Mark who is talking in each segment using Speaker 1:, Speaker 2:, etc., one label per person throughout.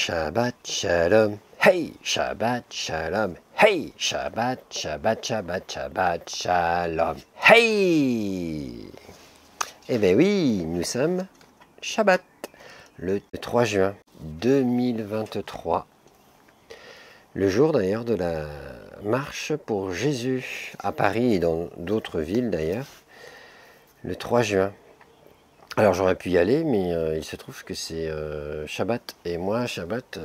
Speaker 1: Shabbat Shalom, hey, Shabbat Shalom, hey, Shabbat, Shabbat, Shabbat, Shabbat Shalom, hey. Eh bien oui, nous sommes Shabbat, le 3 juin 2023, le jour d'ailleurs de la marche pour Jésus à Paris et dans d'autres villes d'ailleurs, le 3 juin. Alors j'aurais pu y aller, mais il se trouve que c'est Shabbat. Et moi, Shabbat,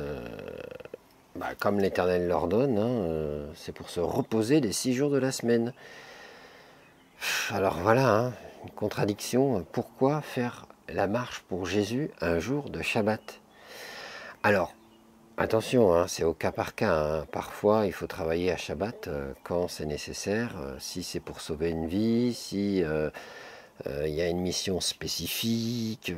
Speaker 1: comme l'Éternel l'ordonne, c'est pour se reposer les 6 jours de la semaine. Alors voilà, une contradiction. Pourquoi faire la marche pour Jésus un jour de Shabbat? Alors, attention, c'est au cas par cas. Parfois, il faut travailler à Shabbat quand c'est nécessaire, si c'est pour sauver une vie, si... il y a une mission spécifique,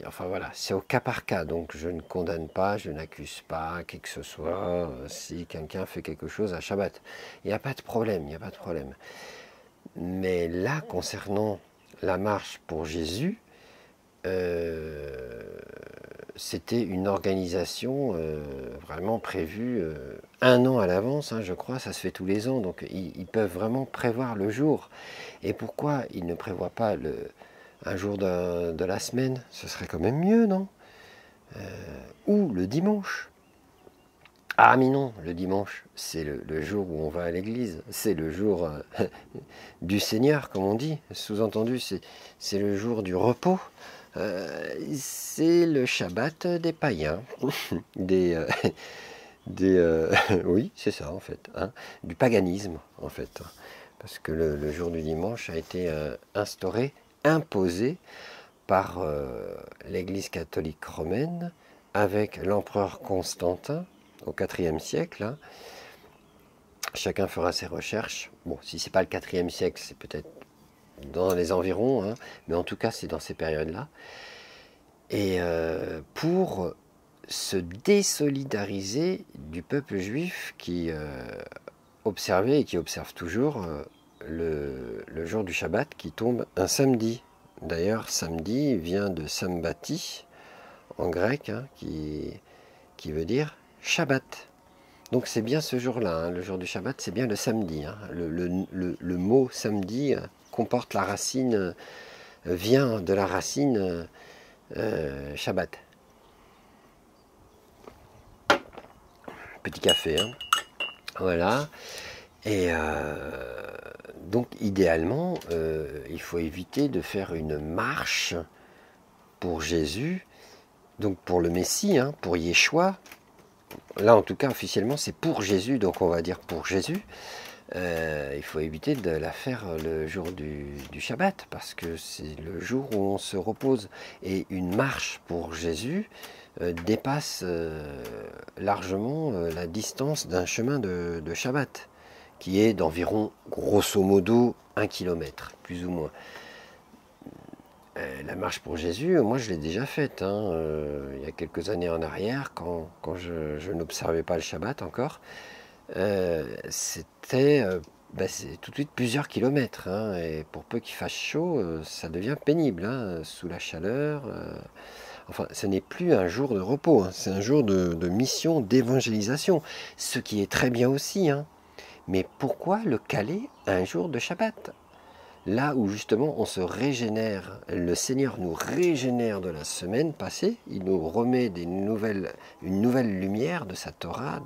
Speaker 1: enfin voilà, c'est au cas par cas, donc je ne condamne pas, je n'accuse pas, qui que ce soit, si quelqu'un fait quelque chose à Shabbat. Il n'y a pas de problème, il n'y a pas de problème. Mais là, concernant la marche pour Jésus, c'était une organisation vraiment prévue un an à l'avance, je crois, ça se fait tous les ans, donc ils peuvent vraiment prévoir le jour. Et pourquoi ils ne prévoient pas un jour de la semaine? Ce serait quand même mieux, non? Ou le dimanche. Ah mais non, le dimanche, c'est le jour où on va à l'église, c'est le jour du Seigneur, comme on dit, sous-entendu, c'est le jour du repos. C'est le Shabbat des païens, oui, c'est ça en fait, du paganisme en fait, parce que le jour du dimanche a été instauré, imposé par l'Église catholique romaine avec l'empereur Constantin au IVe siècle. Chacun fera ses recherches. Bon, si c'est pas le IVe siècle, c'est peut-être dans les environs, mais en tout cas c'est dans ces périodes-là. Et pour se désolidariser du peuple juif qui observait et qui observe toujours le jour du Shabbat qui tombe un samedi. D'ailleurs, samedi vient de Sambati en grec, qui veut dire Shabbat. Donc c'est bien ce jour-là, le jour du Shabbat, c'est bien le samedi. Le mot samedi comporte la racine, vient de la racine Shabbat. Petit café, voilà. Et donc idéalement, il faut éviter de faire une marche pour Jésus, donc pour le Messie, pour Yeshua. Là en tout cas officiellement c'est pour Jésus, donc on va dire pour Jésus. Il faut éviter de la faire le jour du Shabbat, parce que c'est le jour où on se repose. Et une marche pour Jésus dépasse largement la distance d'un chemin de Shabbat, qui est d'environ, grosso modo, 1 km, plus ou moins. La marche pour Jésus, moi je l'ai déjà faite, il y a quelques années en arrière, quand je n'observais pas le Shabbat encore. C'était c'est tout de suite plusieurs kilomètres, et pour peu qu'il fasse chaud, ça devient pénible, sous la chaleur. Enfin, ce n'est plus un jour de repos, c'est un jour de mission d'évangélisation, ce qui est très bien aussi. Mais pourquoi le caler à un jour de Shabbat? Là où justement on se régénère, le Seigneur nous régénère de la semaine passée, il nous remet une nouvelle lumière de sa Torah,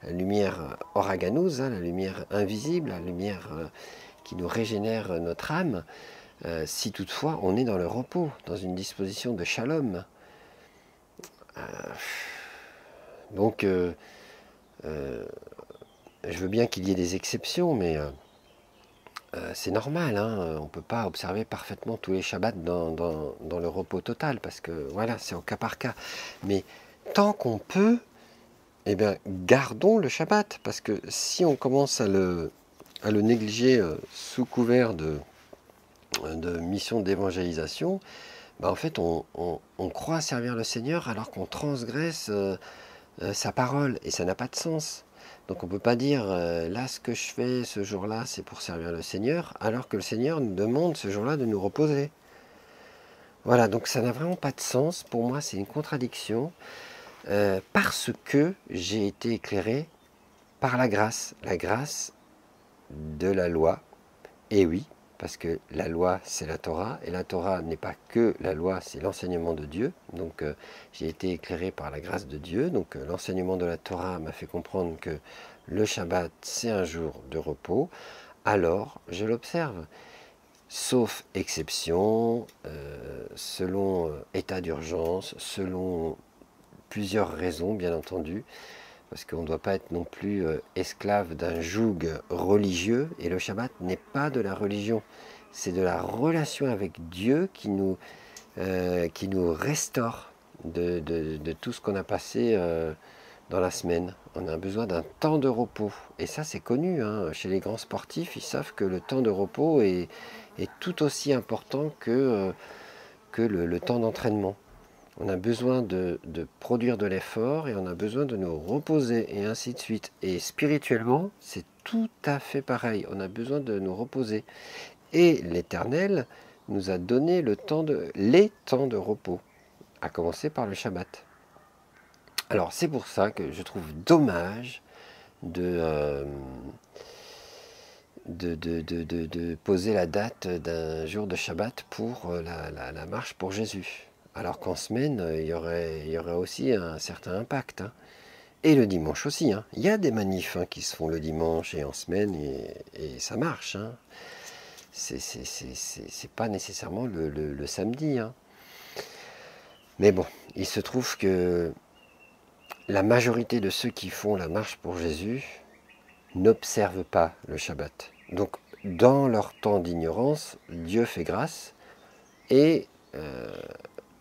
Speaker 1: la lumière oraganous, la lumière invisible, la lumière qui nous régénère notre âme, si toutefois on est dans le repos, dans une disposition de shalom. Donc, je veux bien qu'il y ait des exceptions, mais c'est normal, on ne peut pas observer parfaitement tous les Shabbats dans le repos total, parce que voilà, c'est au cas par cas. Mais tant qu'on peut, eh bien, gardons le Shabbat, parce que si on commence à le négliger sous couvert de mission d'évangélisation, en fait, on croit servir le Seigneur alors qu'on transgresse sa parole, et ça n'a pas de sens. Donc on ne peut pas dire, là ce que je fais ce jour-là, c'est pour servir le Seigneur, alors que le Seigneur nous demande ce jour-là de nous reposer. Voilà, donc ça n'a vraiment pas de sens. Pour moi, c'est une contradiction. parce que j'ai été éclairé par la grâce de la loi. Et oui, parce que la loi, c'est la Torah, et la Torah n'est pas que la loi, c'est l'enseignement de Dieu. Donc j'ai été éclairé par la grâce de Dieu. Donc l'enseignement de la Torah m'a fait comprendre que le Shabbat, c'est un jour de repos. Alors, je l'observe. Sauf exception, selon état d'urgence, selon plusieurs raisons, bien entendu, parce qu'on ne doit pas être non plus esclave d'un joug religieux, et le Shabbat n'est pas de la religion, c'est de la relation avec Dieu qui nous restaure de tout ce qu'on a passé dans la semaine. On a besoin d'un temps de repos, et ça c'est connu, hein. Chez les grands sportifs, ils savent que le temps de repos est tout aussi important que le temps d'entraînement. On a besoin de produire de l'effort et on a besoin de nous reposer et ainsi de suite. Et spirituellement, c'est tout à fait pareil. On a besoin de nous reposer. Et l'Éternel nous a donné les temps de repos, à commencer par le Shabbat. Alors c'est pour ça que je trouve dommage de poser la date d'un jour de Shabbat pour la marche pour Jésus. Alors qu'en semaine, il y aurait aussi un certain impact. Hein. Et le dimanche aussi. Hein. Il y a des manifs qui se font le dimanche et en semaine et ça marche. Hein. C'est pas nécessairement le samedi. Hein. Mais bon, il se trouve que la majorité de ceux qui font la marche pour Jésus n'observent pas le Shabbat. Donc, dans leur temps d'ignorance, Dieu fait grâce et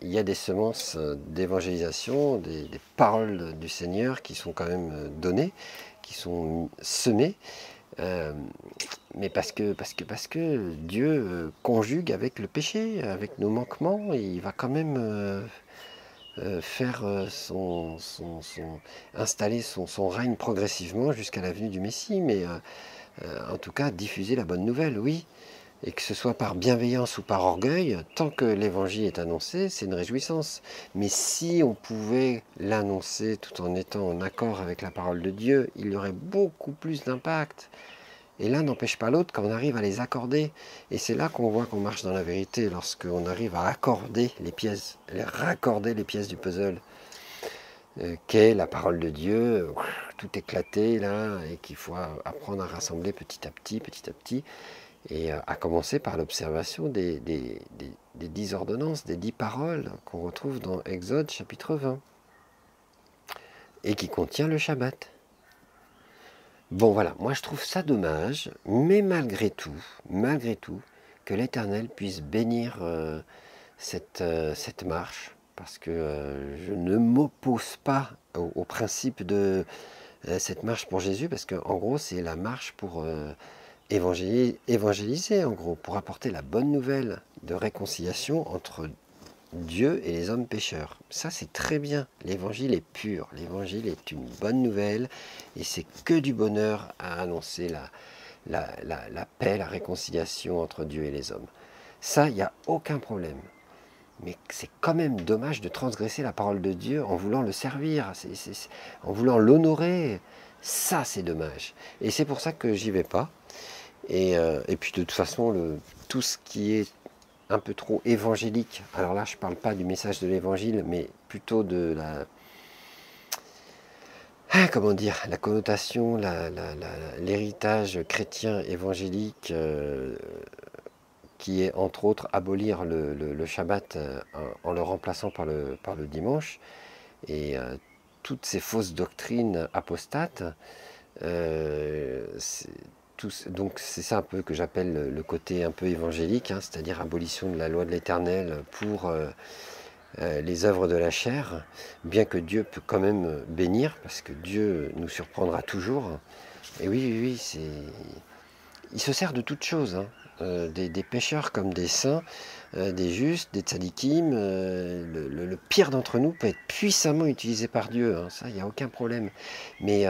Speaker 1: il y a des semences d'évangélisation, des paroles du Seigneur qui sont quand même données, qui sont semées, mais parce que Dieu conjugue avec le péché, avec nos manquements, et il va quand même faire installer son règne progressivement jusqu'à la venue du Messie, mais en tout cas diffuser la bonne nouvelle, oui. Et que ce soit par bienveillance ou par orgueil, tant que l'évangile est annoncé, c'est une réjouissance. Mais si on pouvait l'annoncer tout en étant en accord avec la parole de Dieu, il y aurait beaucoup plus d'impact. Et l'un n'empêche pas l'autre quand on arrive à les accorder. Et c'est là qu'on voit qu'on marche dans la vérité, lorsqu'on arrive à accorder les pièces, raccorder les pièces du puzzle, qu'est la parole de Dieu, tout éclaté là, et qu'il faut apprendre à rassembler petit à petit. Et à commencer par l'observation des 10 ordonnances, des 10 paroles qu'on retrouve dans Exode chapitre 20, et qui contient le Shabbat. Bon voilà, moi je trouve ça dommage, mais malgré tout, que l'Éternel puisse bénir cette marche, parce que je ne m'oppose pas au principe de cette marche pour Jésus, parce qu'en gros c'est la marche pour évangéliser, en gros, pour apporter la bonne nouvelle de réconciliation entre Dieu et les hommes pécheurs. Ça, c'est très bien. L'évangile est pur. L'évangile est une bonne nouvelle et c'est que du bonheur à annoncer la paix, la réconciliation entre Dieu et les hommes. Ça, il n'y a aucun problème. Mais c'est quand même dommage de transgresser la parole de Dieu en voulant le servir, en voulant l'honorer. Ça, c'est dommage. Et c'est pour ça que j'y vais pas. Et puis de toute façon, tout ce qui est un peu trop évangélique, alors là je ne parle pas du message de l'évangile, mais plutôt de la connotation, l'héritage chrétien évangélique, qui est entre autres abolir le Shabbat en le remplaçant par le dimanche, et toutes ces fausses doctrines apostates, donc c'est ça un peu que j'appelle le côté un peu évangélique, hein, c'est-à-dire abolition de la loi de l'Éternel pour les œuvres de la chair, bien que Dieu peut quand même bénir, parce que Dieu nous surprendra toujours. Et oui, il se sert de toutes choses, hein, des pécheurs comme des saints, des justes, des tzadikim. Le pire d'entre nous peut être puissamment utilisé par Dieu, hein, ça, il n'y a aucun problème. Mais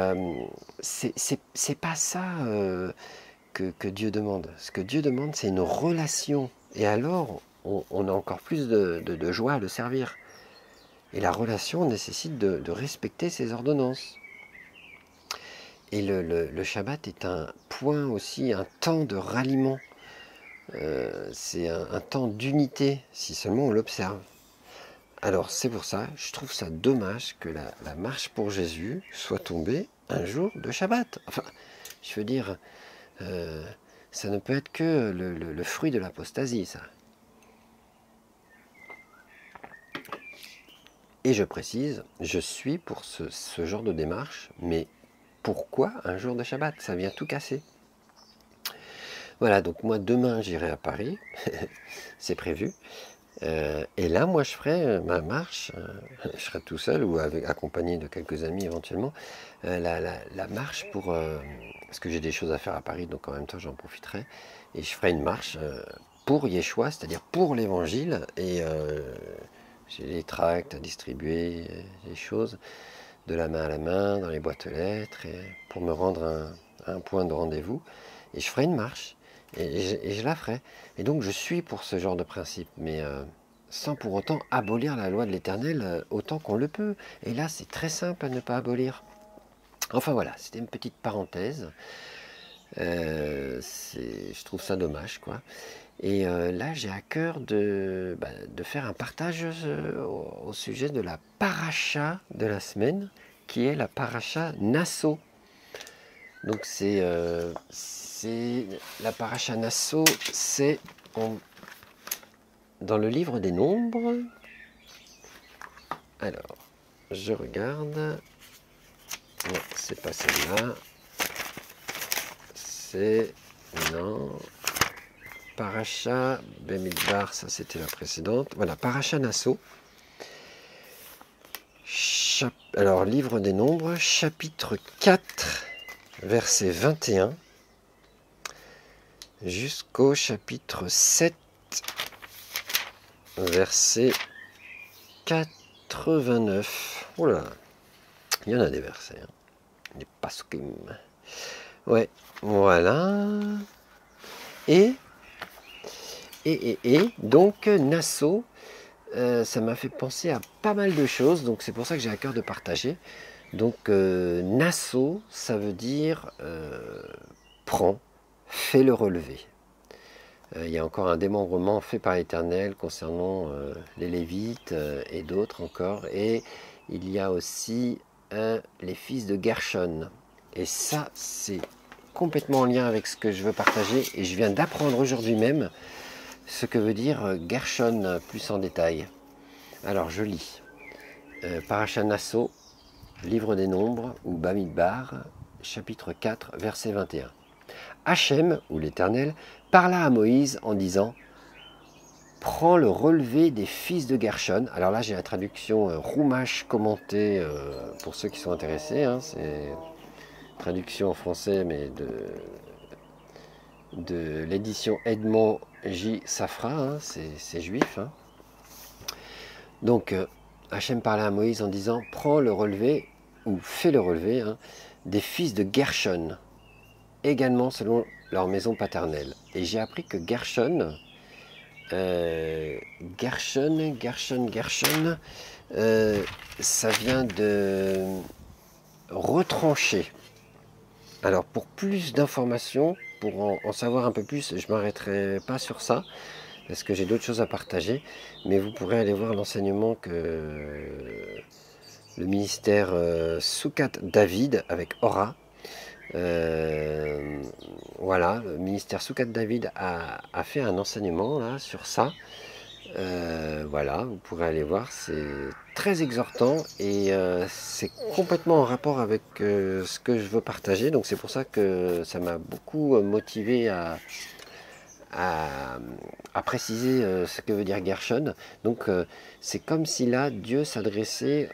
Speaker 1: c'est pas ça que Dieu demande. Ce que Dieu demande, c'est une relation. Et alors, on a encore plus de joie à le servir. Et la relation nécessite de respecter ces ordonnances. Et le Shabbat est un point aussi, un temps de ralliement. C'est un temps d'unité, si seulement on l'observe. Alors c'est pour ça, je trouve ça dommage que la marche pour Jésus soit tombée un jour de Shabbat. Enfin, je veux dire, ça ne peut être que le fruit de l'apostasie, ça. Et je précise, je suis pour ce genre de démarche, mais pourquoi un jour de Shabbat? Ça vient tout casser. Voilà, donc moi demain j'irai à Paris, c'est prévu. Et là, moi je ferai ma marche, je serai tout seul ou accompagné de quelques amis éventuellement, la marche pour... parce que j'ai des choses à faire à Paris, donc en même temps j'en profiterai. Et je ferai une marche pour Yeshua, c'est-à-dire pour l'évangile, et j'ai les tracts à distribuer, les choses, de la main à la main, dans les boîtes aux lettres, et pour me rendre à un point de rendez-vous. Et je ferai une marche, et je la ferai. Et donc je suis pour ce genre de principe, mais sans pour autant abolir la loi de l'Éternel autant qu'on le peut. Et là, c'est très simple à ne pas abolir. Enfin voilà, c'était une petite parenthèse. Je trouve ça dommage, quoi. Et là, j'ai à cœur de faire un partage au sujet de la paracha de la semaine, qui est la paracha Nasso. Donc c'est la paracha Nasso, c'est dans le livre des Nombres. Alors, je regarde. Non, c'est pas celle-là. C'est... Non... Paracha Bemidbar, ça c'était la précédente. Voilà, Paracha Nasso. Alors, livre des Nombres, chapitre 4, verset 21, jusqu'au chapitre 7, verset 89. Oh là, il y en a des versets. Hein. Des paskim. Ouais, voilà. Et donc Nasso, ça m'a fait penser à pas mal de choses, donc c'est pour ça que j'ai à cœur de partager. Donc Nasso, ça veut dire prends, fais le relevé. Il y a encore un démembrement fait par l'Éternel concernant les Lévites et d'autres encore. Et il y a aussi les fils de Gershon. Et ça, c'est complètement en lien avec ce que je veux partager. Et je viens d'apprendre aujourd'hui même ce que veut dire Gershon plus en détail. Alors je lis. Paracha Nasso, livre des Nombres, ou Bamidbar, chapitre 4, verset 21. Hachem, ou l'Éternel, parla à Moïse en disant « Prends le relevé des fils de Gershon ». Alors là, j'ai la traduction Roumache commentée pour ceux qui sont intéressés. Hein, c'est traduction en français, mais de l'édition Edmond J. Safra, hein, c'est juif. Hein. Donc, Hachem parla à Moïse en disant « Prends le relevé, ou fais le relevé, hein, des fils de Gershon, également selon leur maison paternelle. » Et j'ai appris que Gershon, ça vient de retrancher. Alors pour plus d'informations, pour en savoir un peu plus, je ne m'arrêterai pas sur ça, parce que j'ai d'autres choses à partager, mais vous pourrez aller voir l'enseignement que le ministère Soukat David avec Aura, voilà, le ministère Soukat David a fait un enseignement là, sur ça. Voilà, vous pourrez aller voir, c'est très exhortant et c'est complètement en rapport avec ce que je veux partager. Donc c'est pour ça que ça m'a beaucoup motivé à préciser ce que veut dire Gershon. Donc c'est comme si là Dieu s'adressait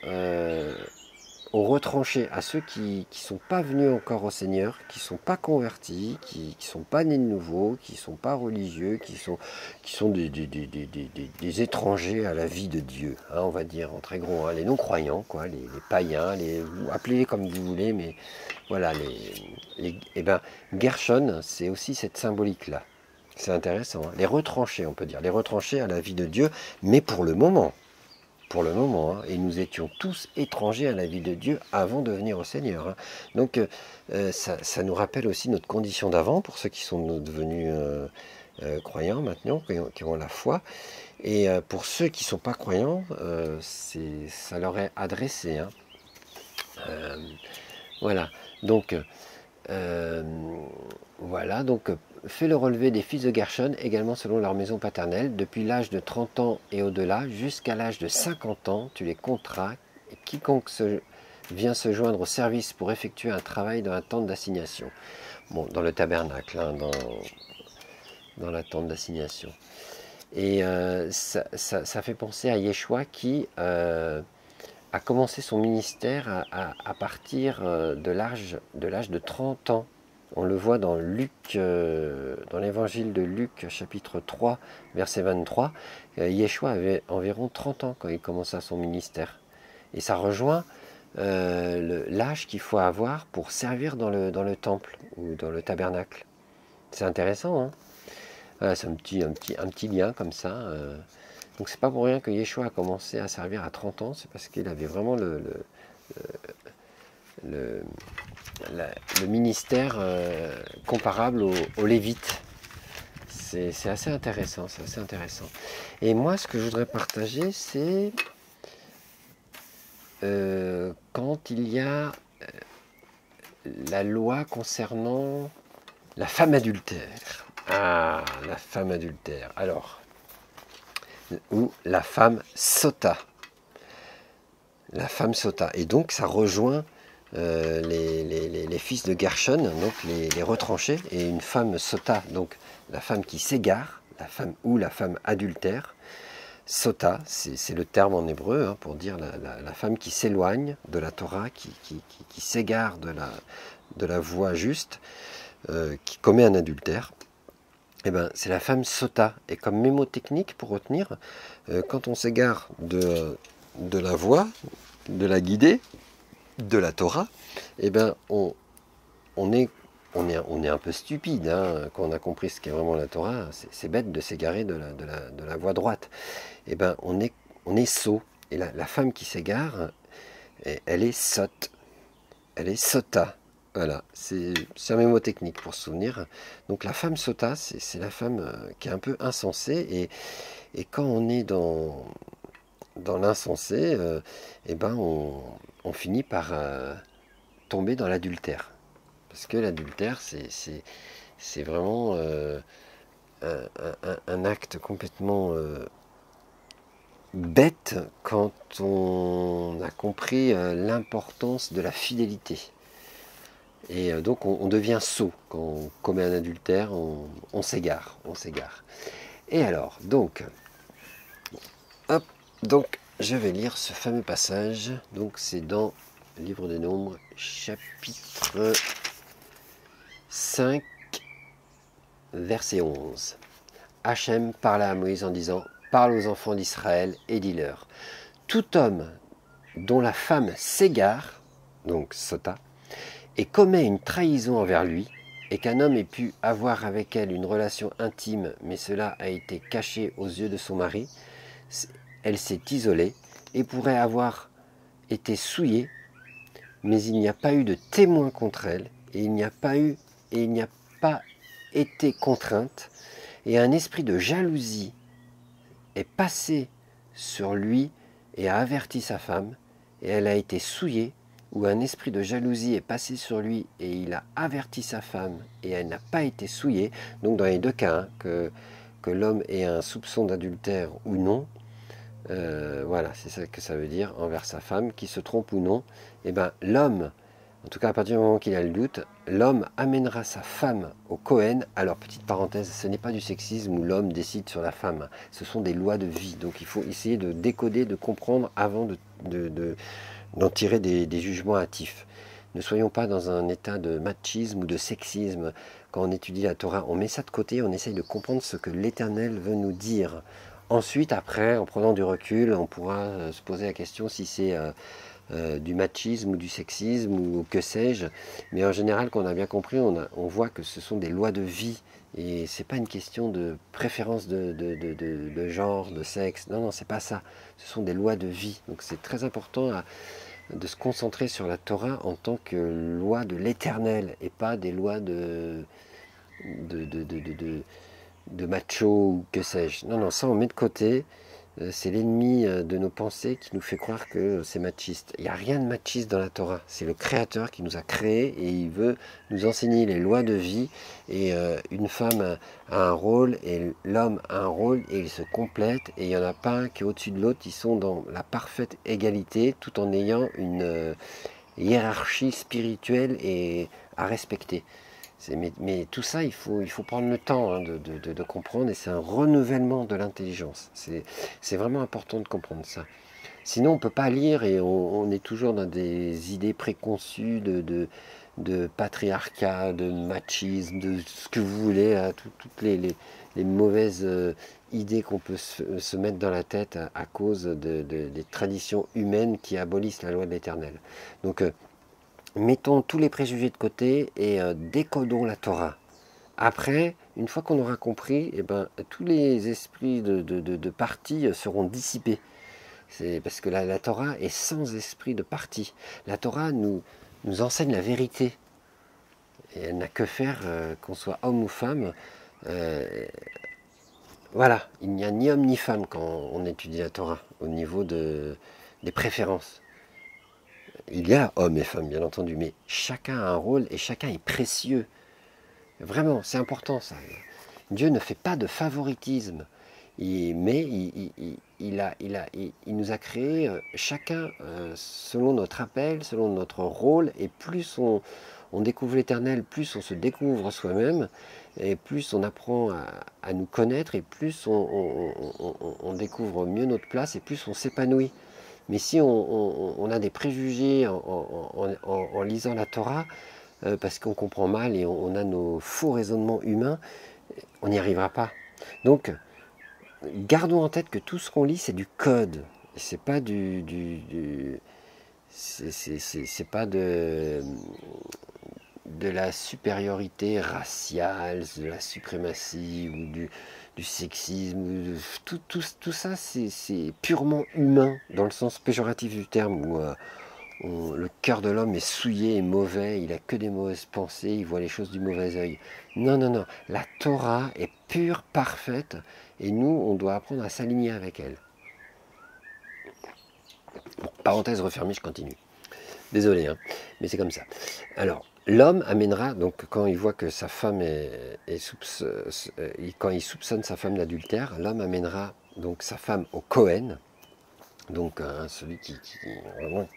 Speaker 1: aux retranchés, à ceux qui ne sont pas venus encore au Seigneur, qui ne sont pas convertis, qui ne sont pas nés de nouveau, qui ne sont pas religieux, qui sont des étrangers à la vie de Dieu, hein, on va dire en très gros, hein, les non-croyants, quoi, les païens, appelez-les comme vous voulez, mais voilà, et ben, Gershon, c'est aussi cette symbolique-là. C'est intéressant, hein. Les retranchés, on peut dire, les retranchés à la vie de Dieu, mais pour le moment. pour le moment, hein, et nous étions tous étrangers à la vie de Dieu avant de venir au Seigneur. Hein. Donc ça nous rappelle aussi notre condition d'avant, pour ceux qui sont devenus croyants maintenant, qui ont la foi. Et pour ceux qui ne sont pas croyants, ça leur est adressé. Hein. Voilà, donc... voilà, donc fais le relevé des fils de Gershon également selon leur maison paternelle, depuis l'âge de 30 ans et au-delà, jusqu'à l'âge de 50 ans, tu les compteras, et quiconque vient se joindre au service pour effectuer un travail dans la tente d'assignation. Bon, dans le tabernacle, hein, dans la tente d'assignation. Et ça fait penser à Yeshua qui a commencé son ministère à partir de l'âge de 30 ans. On le voit dans Luc, dans l'évangile de Luc, chapitre 3, verset 23. Yeshua avait environ 30 ans quand il commença son ministère. Et ça rejoint l'âge qu'il faut avoir pour servir dans le temple ou dans le tabernacle. C'est intéressant, hein? Voilà, c'est un petit lien comme ça. Donc c'est pas pour rien que Yeshua a commencé à servir à 30 ans, c'est parce qu'il avait vraiment le ministère comparable aux Lévites. C'est assez intéressant, c'est assez intéressant. Et moi, ce que je voudrais partager, c'est quand il y a la loi concernant la femme adultère. Ah, la femme adultère. Alors, ou la femme sota. La femme sota. Et donc, ça rejoint les fils de Gershon, donc les retranchés, et une femme sota, donc la femme qui s'égare, la femme ou la femme adultère. Sota, c'est le terme en hébreu hein, pour dire la femme qui s'éloigne de la Torah, qui s'égare de la voie juste, qui commet un adultère. Eh ben, c'est la femme sota. Et comme mémotechnique pour retenir, quand on s'égare de la voie, de la guidée, de la Torah, eh ben, on est un peu stupide hein, quand on a compris ce qu'est vraiment la Torah. C'est bête de s'égarer de la voie droite. Eh ben, on est sot. Et la femme qui s'égare, elle est sotte. Elle est sota. Voilà, c'est un mémotechnique pour se souvenir. Donc la femme sota, c'est la femme qui est un peu insensée. Et quand on est dans l'insensé, eh ben on finit par tomber dans l'adultère. Parce que l'adultère, c'est vraiment un acte complètement bête quand on a compris l'importance de la fidélité. Et donc on devient sot quand on commet un adultère, on s'égare, Et alors, donc, hop, donc je vais lire ce fameux passage. Donc c'est dans le livre des Nombres, chapitre 5, verset 11. Hachem parla à Moïse en disant, parle aux enfants d'Israël et dis-leur, tout homme dont la femme s'égare, donc sota, et commet une trahison envers lui, et qu'un homme ait pu avoir avec elle une relation intime, mais cela a été caché aux yeux de son mari, elle s'est isolée, et pourrait avoir été souillée, mais il n'y a pas eu de témoin contre elle, et il n'y a pas été contrainte, et un esprit de jalousie est passé sur lui et a averti sa femme, et elle a été souillée, où un esprit de jalousie est passé sur lui et il a averti sa femme et elle n'a pas été souillée. Donc dans les deux cas, hein, que l'homme ait un soupçon d'adultère ou non, voilà, c'est ça que ça veut dire envers sa femme, qui se trompe ou non, et ben l'homme, en tout cas à partir du moment qu'il a le doute, l'homme amènera sa femme au Cohen. Alors petite parenthèse, ce n'est pas du sexisme où l'homme décide sur la femme, ce sont des lois de vie, donc il faut essayer de décoder, de comprendre avant d'en tirer des jugements hâtifs. Ne soyons pas dans un état de machisme ou de sexisme. Quand on étudie la Torah, on met ça de côté, on essaye de comprendre ce que l'Éternel veut nous dire Ensuite, après, en prenant du recul, on pourra se poser la question si c'est du machisme ou du sexisme ou que sais-je. Mais en général, quand on a bien compris, on voit que ce sont des lois de vie. Et c'est pas une question de préférence de genre, de sexe. Non, non, c'est pas ça. Ce sont des lois de vie. Donc c'est très important de se concentrer sur la Torah en tant que loi de l'éternel et pas des lois de, de, de, de, de- de macho ou que sais-je. Non, non, ça on met de côté. C'est l'ennemi de nos pensées qui nous fait croire que c'est machiste. Il n'y a rien de machiste dans la Torah. C'est le Créateur qui nous a créés et il veut nous enseigner les lois de vie. Et une femme a un rôle et l'homme a un rôle et ils se complètent. Et il n'y en a pas un qui est au-dessus de l'autre. Ils sont dans la parfaite égalité tout en ayant une hiérarchie spirituelle et à respecter. Mais tout ça, il faut prendre le temps de comprendre et c'est un renouvellement de l'intelligence. C'est vraiment important de comprendre ça. Sinon, on ne peut pas lire et on est toujours dans des idées préconçues de patriarcat, de machisme, de ce que vous voulez, toutes les mauvaises idées qu'on peut se mettre dans la tête à cause des traditions humaines qui abolissent la loi de l'Éternel. Donc, mettons tous les préjugés de côté et décodons la Torah. Après, une fois qu'on aura compris, eh ben, tous les esprits de parti seront dissipés. C'est parce que la Torah est sans esprit de parti. La Torah nous enseigne la vérité. Et elle n'a que faire, qu'on soit homme ou femme. Euh, voilà, il n'y a ni homme ni femme quand on étudie la Torah, au niveau des préférences. Il y a hommes et femmes, bien entendu, mais chacun a un rôle et chacun est précieux. Vraiment, c'est important ça. Dieu ne fait pas de favoritisme, mais il nous a créés chacun selon notre appel, selon notre rôle, et plus on découvre l'Éternel, plus on se découvre soi-même, et plus on apprend à nous connaître, et plus on découvre mieux notre place, et plus on s'épanouit. Mais si on a des préjugés en lisant la Torah, parce qu'on comprend mal et on a nos faux raisonnements humains, on n'y arrivera pas. Donc, gardons en tête que tout ce qu'on lit, c'est du code. C'est pas c'est pas de la supériorité raciale, de la suprématie ou du sexisme. Tout ça, c'est purement humain dans le sens péjoratif du terme, où le cœur de l'homme est souillé et mauvais, il a que des mauvaises pensées, il voit les choses du mauvais œil. Non, non, non, la Torah est pure, parfaite, et nous, on doit apprendre à s'aligner avec elle. Bon, parenthèse refermée, je continue. Désolé, hein, mais c'est comme ça. Alors, l'homme amènera, donc quand il voit que sa femme quand il soupçonne sa femme d'adultère, l'homme amènera donc sa femme au Kohen, donc celui vraiment,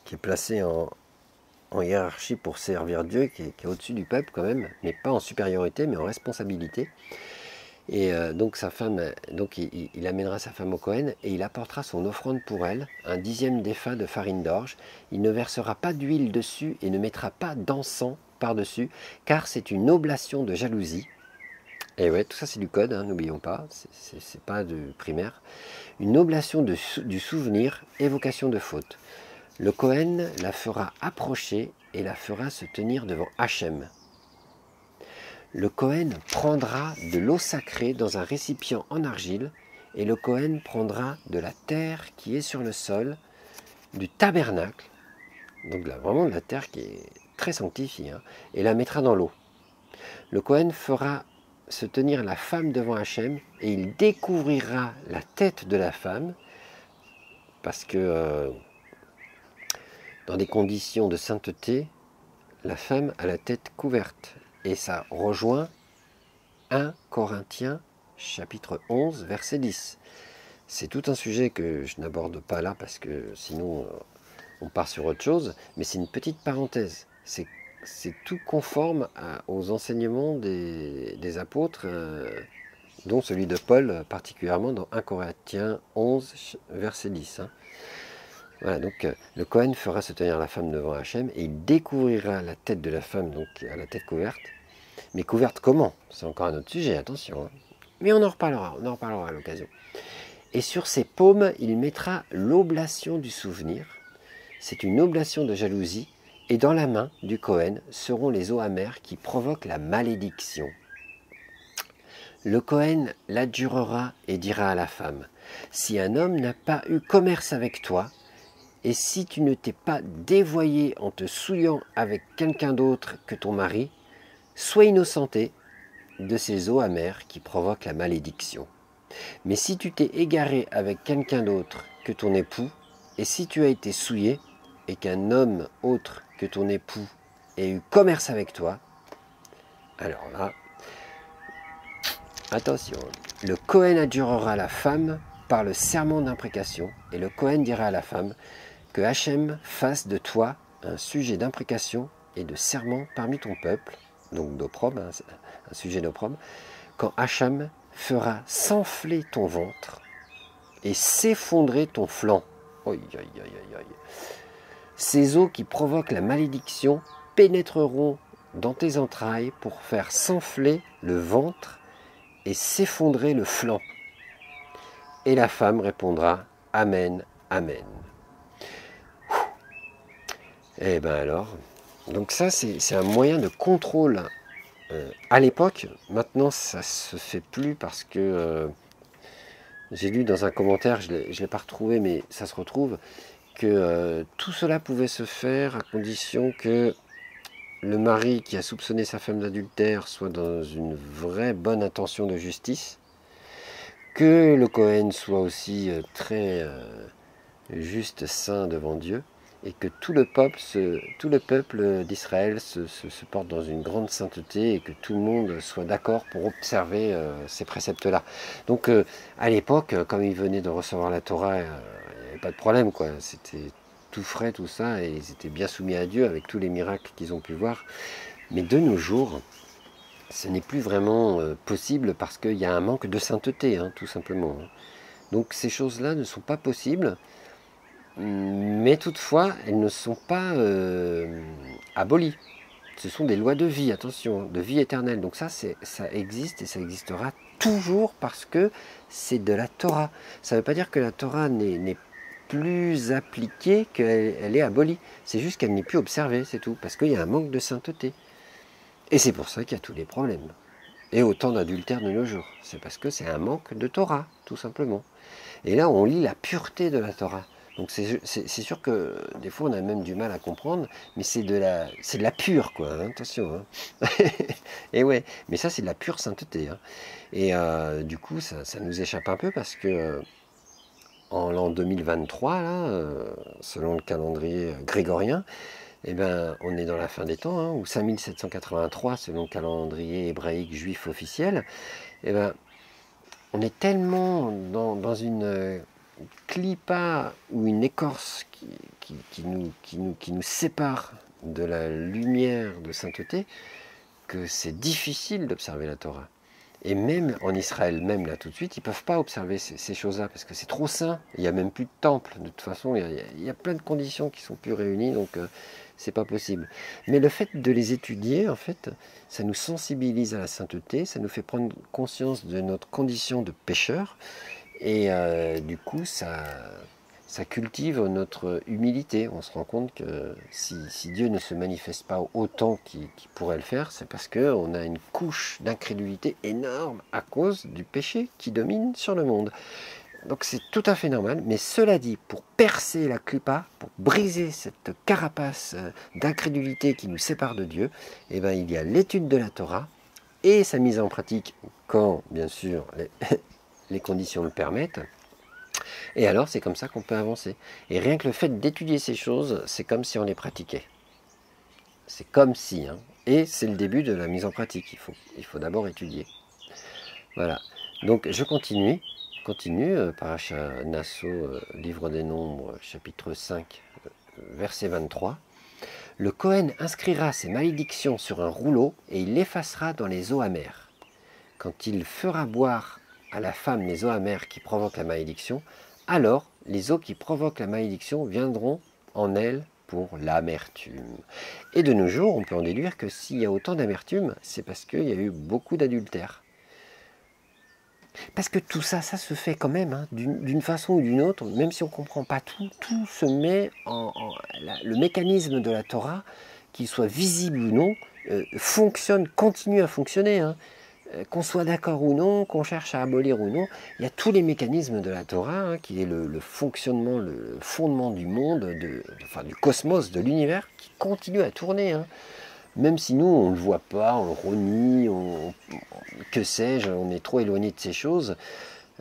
Speaker 1: qui est placé en hiérarchie pour servir Dieu, qui est au-dessus du peuple quand même, mais pas en supériorité, mais en responsabilité. Et donc sa femme, donc il amènera sa femme au Kohen et il apportera son offrande pour elle, un 10e d'épha de farine d'orge. Il ne versera pas d'huile dessus et ne mettra pas d'encens par-dessus, car c'est une oblation de jalousie. Et ouais, tout ça c'est du code, hein, n'oublions pas, c'est pas de primaire. Une oblation du souvenir, évocation de faute. Le Kohen la fera approcher et la fera se tenir devant Hachem. Le Kohen prendra de l'eau sacrée dans un récipient en argile, et le Kohen prendra de la terre qui est sur le sol du tabernacle, donc là, vraiment de la terre qui est très sanctifiée, hein, et la mettra dans l'eau. Le Kohen fera se tenir la femme devant Hachem, et il découvrira la tête de la femme, parce que dans des conditions de sainteté, la femme a la tête couverte. Et ça rejoint 1 Corinthiens chapitre 11 verset 10. C'est tout un sujet que je n'aborde pas là parce que sinon on part sur autre chose, mais c'est une petite parenthèse. C'est tout conforme aux enseignements des apôtres, dont celui de Paul particulièrement dans 1 Corinthiens 11 verset 10. Hein. Voilà, donc le Kohen fera se tenir la femme devant Hachem et il découvrira la tête de la femme, donc à la tête couverte. Mais couverte comment? C'est encore un autre sujet, attention. Hein. Mais on en reparlera à l'occasion. Et sur ses paumes, il mettra l'oblation du souvenir. C'est une oblation de jalousie. Et dans la main du Cohen seront les eaux amères qui provoquent la malédiction. Le Cohen l'adjurera et dira à la femme, « Si un homme n'a pas eu commerce avec toi, et si tu ne t'es pas dévoyé en te souillant avec quelqu'un d'autre que ton mari, sois innocenté de ces eaux amères qui provoquent la malédiction. Mais si tu t'es égaré avec quelqu'un d'autre que ton époux, et si tu as été souillé, et qu'un homme autre que ton époux ait eu commerce avec toi, alors là, attention, le Cohen adjurera la femme par le serment d'imprécation, et le Cohen dira à la femme que Hachem fasse de toi un sujet d'imprécation et de serment parmi ton peuple, donc d'opprobre, un sujet d'opprobre, quand Hachem fera s'enfler ton ventre et s'effondrer ton flanc. Aïe, aïe, aïe, aïe, aïe. Ces eaux qui provoquent la malédiction pénétreront dans tes entrailles pour faire s'enfler le ventre et s'effondrer le flanc. Et la femme répondra « Amen, Amen ». Eh bien alors, donc ça c'est un moyen de contrôle à l'époque. Maintenant ça se fait plus parce que j'ai lu dans un commentaire, je ne l'ai pas retrouvé mais ça se retrouve, que tout cela pouvait se faire à condition que le mari qui a soupçonné sa femme d'adultère soit dans une vraie bonne intention de justice, que le Cohen soit aussi très juste, saint devant Dieu, et que tout le peuple d'Israël se porte dans une grande sainteté et que tout le monde soit d'accord pour observer ces préceptes-là. Donc à l'époque, comme ils venaient de recevoir la Torah, il n'y avait pas de problème, quoi. C'était tout frais, tout ça, et ils étaient bien soumis à Dieu avec tous les miracles qu'ils ont pu voir. Mais de nos jours, ce n'est plus vraiment possible parce qu'il y a un manque de sainteté, hein, tout simplement. Donc ces choses-là ne sont pas possibles. Mais toutefois, elles ne sont pas abolies. Ce sont des lois de vie, attention, de vie éternelle. Donc ça existe et ça existera toujours parce que c'est de la Torah. Ça ne veut pas dire que la Torah n'est plus appliquée, qu'elle est abolie. C'est juste qu'elle n'est plus observée, c'est tout. Parce qu'il y a un manque de sainteté. Et c'est pour ça qu'il y a tous les problèmes. Et autant d'adultère de nos jours. C'est parce que c'est un manque de Torah, tout simplement. Et là, on lit la pureté de la Torah. Donc c'est sûr que des fois on a même du mal à comprendre, mais c'est de la pure, quoi, hein, attention. Hein. Et ouais, mais ça c'est de la pure sainteté. Hein. Et du coup ça nous échappe un peu parce que en l'an 2023, là, selon le calendrier grégorien, eh ben, on est dans la fin des temps, hein, ou 5783 selon le calendrier hébraïque juif officiel. Eh ben, on est tellement dans une clipa ou une écorce qui nous sépare de la lumière de sainteté, que c'est difficile d'observer la Torah. Et même en Israël, même là tout de suite, ils ne peuvent pas observer ces choses-là, parce que c'est trop saint, il n'y a même plus de temple, de toute façon, il y a plein de conditions qui ne sont plus réunies, donc c'est pas possible. Mais le fait de les étudier, en fait, ça nous sensibilise à la sainteté, ça nous fait prendre conscience de notre condition de pécheur, et du coup, ça cultive notre humilité. On se rend compte que si Dieu ne se manifeste pas autant qu'il pourrait le faire, c'est parce qu'on a une couche d'incrédulité énorme à cause du péché qui domine sur le monde. Donc c'est tout à fait normal, mais cela dit, pour percer la clipa, pour briser cette carapace d'incrédulité qui nous sépare de Dieu, eh ben, il y a l'étude de la Torah et sa mise en pratique quand, bien sûr, les conditions le permettent. Et alors, c'est comme ça qu'on peut avancer. Et rien que le fait d'étudier ces choses, c'est comme si on les pratiquait. C'est comme si, hein. Et c'est le début de la mise en pratique. Il faut d'abord étudier. Voilà. Donc, je continue. Paracha Nasso, livre des Nombres, chapitre 5, verset 23. Le Cohen inscrira ses malédictions sur un rouleau et il l'effacera dans les eaux amères. Quand il fera boire à la femme les eaux amères qui provoquent la malédiction, alors les eaux qui provoquent la malédiction viendront en elle pour l'amertume. Et de nos jours, on peut en déduire que s'il y a autant d'amertume, c'est parce qu'il y a eu beaucoup d'adultère. Parce que tout ça, ça se fait quand même, hein, d'une façon ou d'une autre, même si on ne comprend pas tout, tout se met le mécanisme de la Torah, qu'il soit visible ou non, fonctionne, continue à fonctionner. Hein. Qu'on soit d'accord ou non, qu'on cherche à abolir ou non, il y a tous les mécanismes de la Torah, hein, qui est le fonctionnement, le fondement du monde, enfin, du cosmos, de l'univers, qui continue à tourner. Hein. Même si nous, on ne le voit pas, on le renie, que sais-je, on est trop éloigné de ces choses,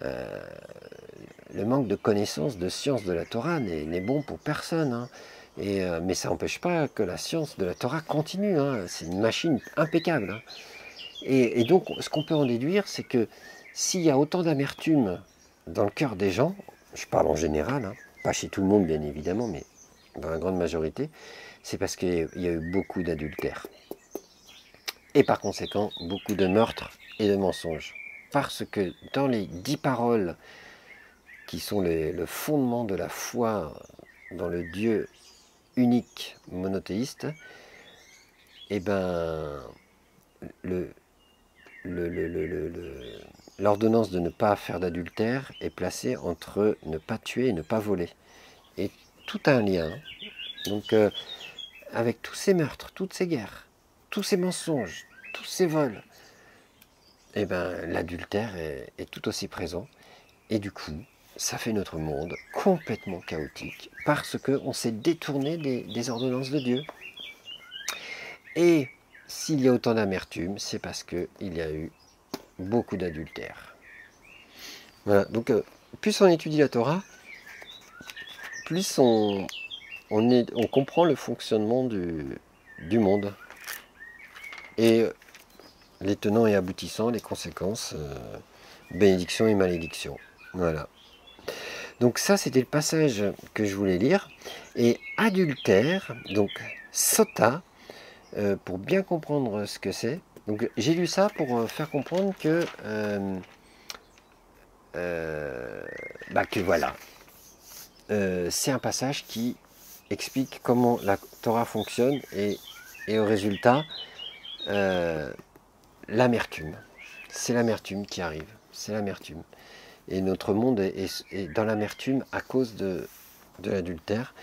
Speaker 1: le manque de connaissances, de science de la Torah n'est bon pour personne. Hein. Mais ça n'empêche pas que la science de la Torah continue. Hein. C'est une machine impeccable. Hein. Et donc, ce qu'on peut en déduire, c'est que s'il y a autant d'amertume dans le cœur des gens, je parle en général, hein, pas chez tout le monde bien évidemment, mais dans la grande majorité, c'est parce qu'il y a eu beaucoup d'adultère. Et par conséquent, beaucoup de meurtres et de mensonges. Parce que dans les 10 paroles qui sont le fondement de la foi dans le Dieu unique monothéiste, eh ben, l'ordonnance de ne pas faire d'adultère est placée entre ne pas tuer et ne pas voler. Et tout a un lien. Donc, avec tous ces meurtres, toutes ces guerres, tous ces mensonges, tous ces vols, eh ben, l'adultère est tout aussi présent. Et du coup, ça fait notre monde complètement chaotique parce qu'on s'est détourné des ordonnances de Dieu. Et s'il y a autant d'amertume, c'est parce qu'il y a eu beaucoup d'adultère. Voilà, donc plus on étudie la Torah, plus on comprend le fonctionnement du monde. Et les tenants et aboutissants, les conséquences, bénédiction et malédiction. Voilà. Donc ça, c'était le passage que je voulais lire. Et adultère, donc sota, pour bien comprendre ce que c'est. Donc j'ai lu ça pour faire comprendre que voilà, c'est un passage qui explique comment la Torah fonctionne et au résultat, l'amertume. C'est l'amertume qui arrive, c'est l'amertume. Et notre monde est dans l'amertume à cause de l'adultère.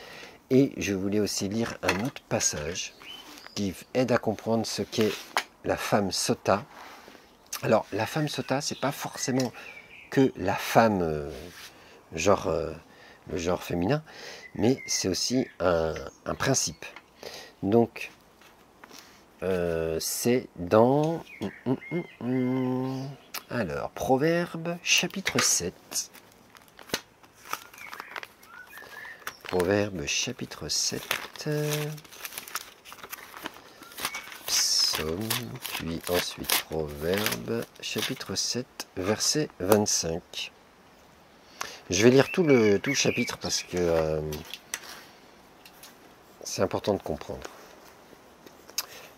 Speaker 1: Et je voulais aussi lire un autre passage qui aide à comprendre ce qu'est la femme sota. Alors, la femme sota, c'est pas forcément que la femme, le genre féminin, mais c'est aussi un principe. Donc, c'est dans... Alors, Proverbe, chapitre 7. Proverbe, chapitre 7. Psaume, puis ensuite Proverbe, chapitre 7, verset 25. Je vais lire tout le chapitre parce que c'est important de comprendre.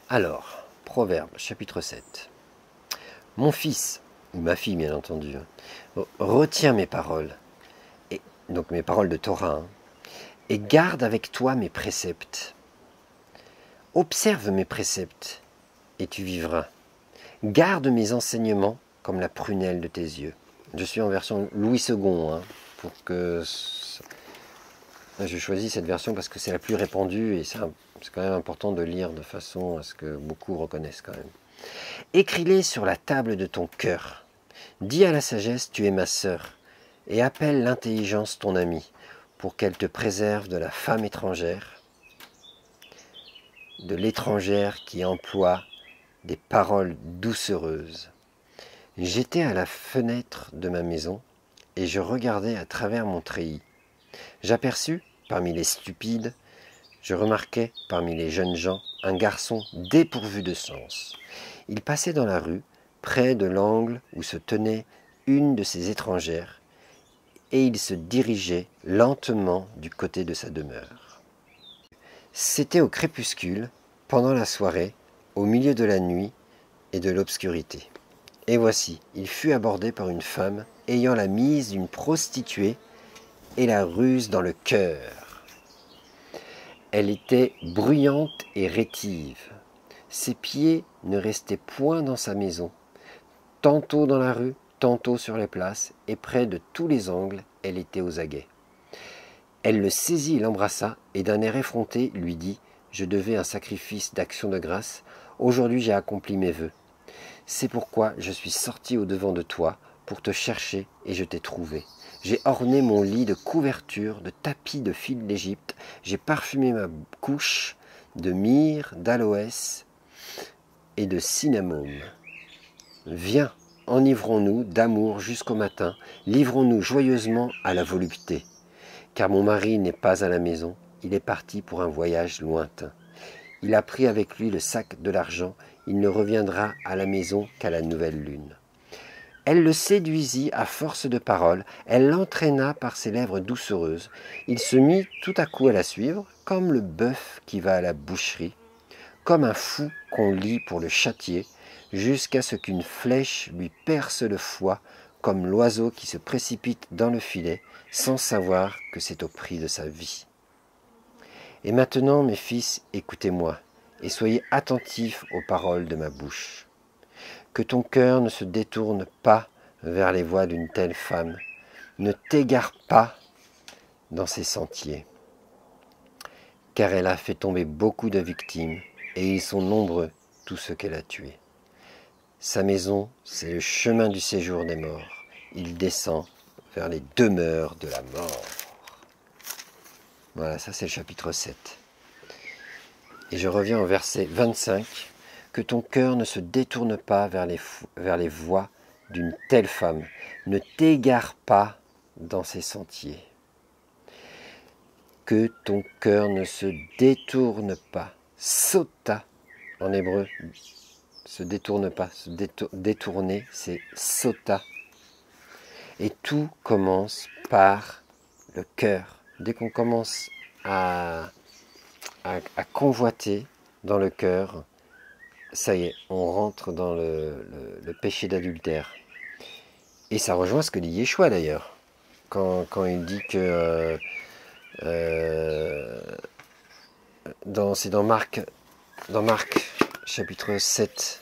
Speaker 1: Alors, Proverbe, chapitre 7. Mon fils, ou ma fille bien entendu, retiens mes paroles, et, donc mes paroles de Torah, hein, et garde avec toi mes préceptes. Observe mes préceptes, et tu vivras. Garde mes enseignements comme la prunelle de tes yeux. Je suis en version Louis II, hein, pour que... Je choisis cette version parce que c'est la plus répandue et c'est quand même important de lire de façon à ce que beaucoup reconnaissent quand même. Écris-les sur la table de ton cœur. Dis à la sagesse, tu es ma sœur, et appelle l'intelligence ton amie, pour qu'elle te préserve de la femme étrangère, de l'étrangère qui emploie des paroles doucereuses. J'étais à la fenêtre de ma maison, et je regardais à travers mon treillis. J'aperçus, parmi les stupides, je remarquai parmi les jeunes gens un garçon dépourvu de sens. Il passait dans la rue, près de l'angle où se tenait une de ces étrangères, et il se dirigeait lentement du côté de sa demeure. C'était au crépuscule, pendant la soirée, au milieu de la nuit et de l'obscurité. Et voici, il fut abordé par une femme ayant la mise d'une prostituée et la ruse dans le cœur. Elle était bruyante et rétive. Ses pieds ne restaient point dans sa maison, tantôt dans la rue, tantôt sur les places, et près de tous les angles, elle était aux aguets. Elle le saisit et l'embrassa, et d'un air effronté lui dit « Je devais un sacrifice d'action de grâce, aujourd'hui j'ai accompli mes vœux. C'est pourquoi je suis sorti au-devant de toi, pour te chercher, et je t'ai trouvé. J'ai orné mon lit de couvertures, de tapis de fil d'Égypte, j'ai parfumé ma couche de myrrhe, d'aloès et de cinnamome. Viens, enivrons-nous d'amour jusqu'au matin, livrons-nous joyeusement à la volupté. Car mon mari n'est pas à la maison, il est parti pour un voyage lointain. Il a pris avec lui le sac de l'argent, il ne reviendra à la maison qu'à la nouvelle lune. » Elle le séduisit à force de paroles, elle l'entraîna par ses lèvres doucereuses. Il se mit tout à coup à la suivre, comme le bœuf qui va à la boucherie, comme un fou qu'on lie pour le châtier, jusqu'à ce qu'une flèche lui perce le foie, comme l'oiseau qui se précipite dans le filet, sans savoir que c'est au prix de sa vie. Et maintenant, mes fils, écoutez-moi, et soyez attentifs aux paroles de ma bouche. Que ton cœur ne se détourne pas vers les voies d'une telle femme, ne t'égare pas dans ses sentiers, car elle a fait tomber beaucoup de victimes, et ils sont nombreux tous ceux qu'elle a tués. Sa maison, c'est le chemin du séjour des morts. Il descend vers les demeures de la mort. Voilà, ça c'est le chapitre 7. Et je reviens au verset 25. Que ton cœur ne se détourne pas vers les voies d'une telle femme. Ne t'égare pas dans ses sentiers. Que ton cœur ne se détourne pas. Sota, en hébreu, se détourne pas. Se détourner, c'est sota. Et tout commence par le cœur. Dès qu'on commence à convoiter dans le cœur, ça y est, on rentre dans le péché d'adultère. Et ça rejoint ce que dit Yeshua d'ailleurs, quand il dit que c'est dans Marc chapitre 7.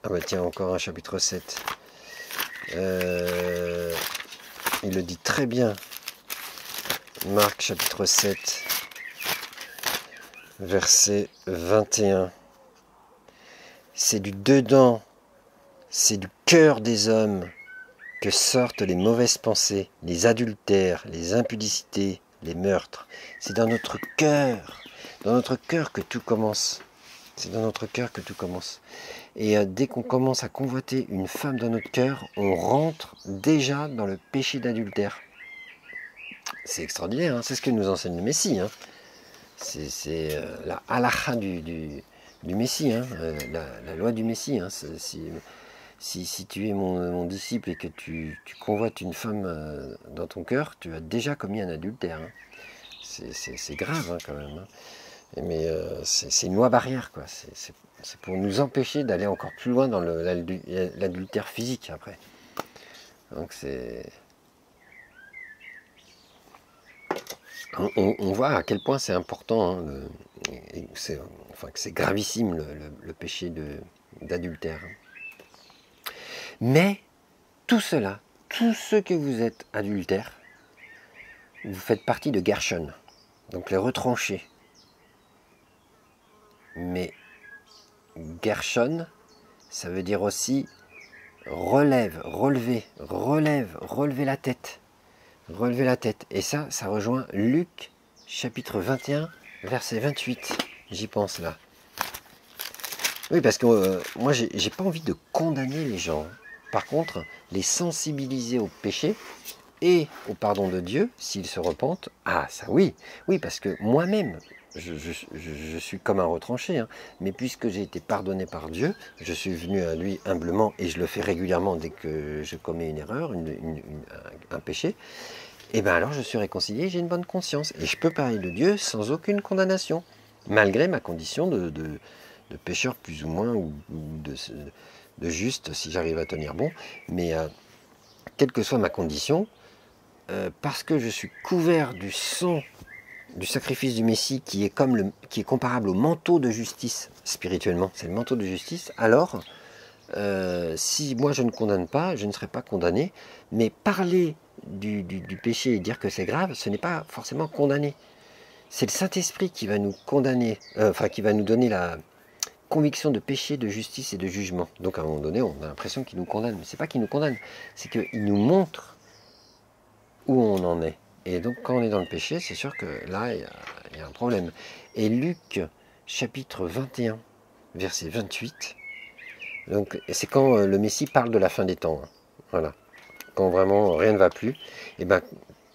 Speaker 1: Ah bah tiens, encore un chapitre 7. Il le dit très bien. Marc chapitre 7, verset 21. C'est du dedans, c'est du cœur des hommes que sortent les mauvaises pensées, les adultères, les impudicités, les meurtres. C'est dans notre cœur que tout commence. C'est dans notre cœur que tout commence. Et dès qu'on commence à convoiter une femme dans notre cœur, on rentre déjà dans le péché d'adultère. C'est extraordinaire, hein, c'est ce que nous enseigne le Messie. Hein. C'est la halakha du Messie, hein, la loi du Messie. Hein. Si tu es mon disciple et que tu convoites une femme dans ton cœur, tu as déjà commis un adultère. Hein. C'est grave hein, quand même. Hein. Mais c'est une loi barrière, quoi. C'est pour nous empêcher d'aller encore plus loin dans l'adultère physique après. Donc c'est... On voit à quel point c'est important, hein, que c'est gravissime le péché d'adultère. Mais tout cela, tous ceux que vous êtes adultères, vous faites partie de Gershon, donc les retranchés. Mais Gershon, ça veut dire aussi relever la tête. Relever la tête. Et ça rejoint Luc, chapitre 21, verset 28. J'y pense là. Oui, parce que moi, j'ai pas envie de condamner les gens. Par contre, les sensibiliser au péché et au pardon de Dieu, s'ils se repentent, ah ça oui. Oui, parce que moi-même, je suis comme un retranché, hein, mais puisque j'ai été pardonné par Dieu, je suis venu à lui humblement, et je le fais régulièrement dès que je commets une erreur, un péché, et bien alors je suis réconcilié, j'ai une bonne conscience, et je peux parler de Dieu sans aucune condamnation, malgré ma condition de pécheur plus ou moins, ou de juste, si j'arrive à tenir bon, mais quelle que soit ma condition, parce que je suis couvert du sang du sacrifice du Messie qui est comparable au manteau de justice spirituellement, c'est le manteau de justice, alors si moi je ne condamne pas, je ne serai pas condamné. Mais parler du péché et dire que c'est grave, ce n'est pas forcément condamner. C'est le Saint-Esprit qui va nous condamner, enfin qui va nous donner la conviction de péché, de justice et de jugement. Donc à un moment donné, on a l'impression qu'il nous condamne. Mais c'est pas qu'il nous condamne, c'est qu'il nous montre où on en est. Et donc quand on est dans le péché, c'est sûr que là, il y a un problème. Et Luc, chapitre 21, verset 28, donc c'est quand le Messie parle de la fin des temps. Hein. Voilà. Quand vraiment rien ne va plus. Et ben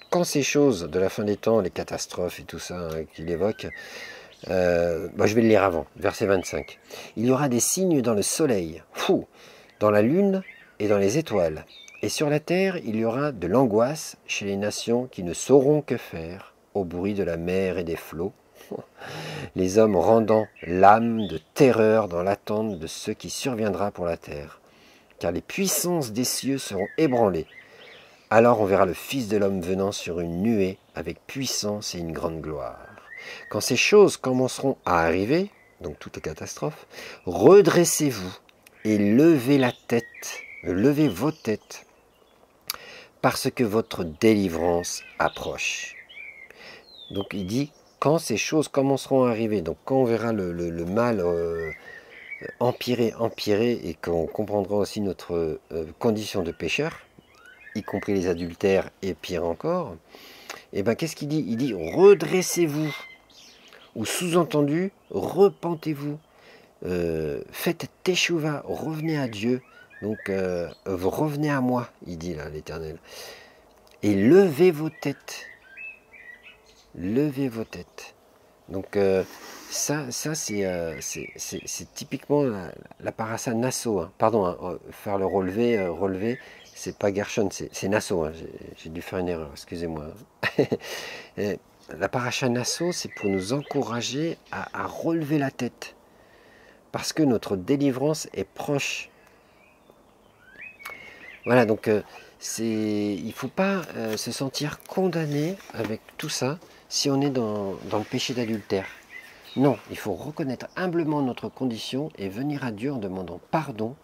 Speaker 1: quand ces choses de la fin des temps, les catastrophes et tout ça hein, qu'il évoque, je vais le lire avant, verset 25. Il y aura des signes dans le soleil, dans la lune et dans les étoiles. Et sur la terre, il y aura de l'angoisse chez les nations qui ne sauront que faire au bruit de la mer et des flots. Les hommes rendant l'âme de terreur dans l'attente de ce qui surviendra pour la terre. Car les puissances des cieux seront ébranlées. Alors on verra le Fils de l'homme venant sur une nuée avec puissance et une grande gloire. Quand ces choses commenceront à arriver, donc toutes les catastrophes, redressez-vous et levez la tête, levez vos têtes, parce que votre délivrance approche. Donc il dit, quand ces choses commenceront à arriver, donc quand on verra le mal empirer et qu'on comprendra aussi notre condition de pécheur, y compris les adultères et pire encore, et ben qu'est-ce qu'il dit? Il dit redressez-vous, ou sous-entendu, repentez-vous, faites teshuva, revenez à Dieu, donc vous revenez à moi, il dit là l'Éternel, et levez vos têtes, levez vos têtes. Donc ça c'est typiquement la parasha Nassau, hein. Pardon, hein, faire le relevé, c'est pas Gershon, c'est Nassau, hein. J'ai dû faire une erreur, excusez-moi. La parasha Nassau, c'est pour nous encourager à relever la tête, parce que notre délivrance est proche. Voilà, donc il ne faut pas se sentir condamné avec tout ça si on est dans le péché d'adultère. Non, il faut reconnaître humblement notre condition et venir à Dieu en demandant pardon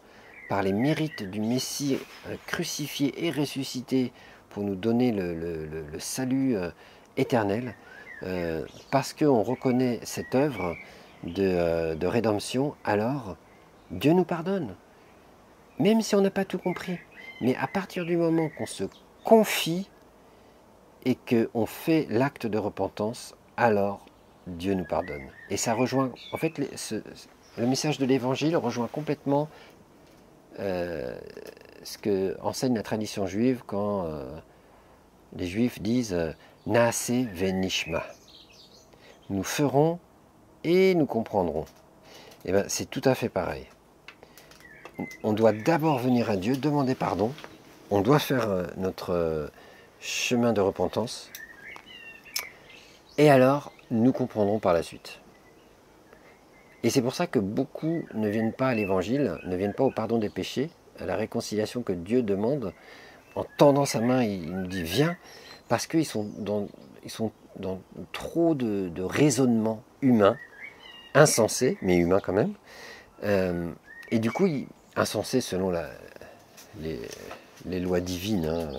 Speaker 1: par les mérites du Messie crucifié et ressuscité pour nous donner le salut éternel, parce qu'on reconnaît cette œuvre de rédemption, alors Dieu nous pardonne, même si on n'a pas tout compris. Mais à partir du moment qu'on se confie et qu'on fait l'acte de repentance, alors Dieu nous pardonne. Et ça rejoint, en fait, le message de l'Évangile rejoint complètement ce que enseigne la tradition juive quand les Juifs disent « Naase venishma ». Nous ferons et nous comprendrons. Et bien, c'est tout à fait pareil. On doit d'abord venir à Dieu, demander pardon. On doit faire notre chemin de repentance. Et alors, nous comprendrons par la suite. Et c'est pour ça que beaucoup ne viennent pas à l'Évangile, ne viennent pas au pardon des péchés, à la réconciliation que Dieu demande. En tendant sa main, il nous dit « Viens », parce qu'ils sont dans trop de raisonnements humains, insensés, mais humains quand même. Et du coup, insensés selon les lois divines, hein,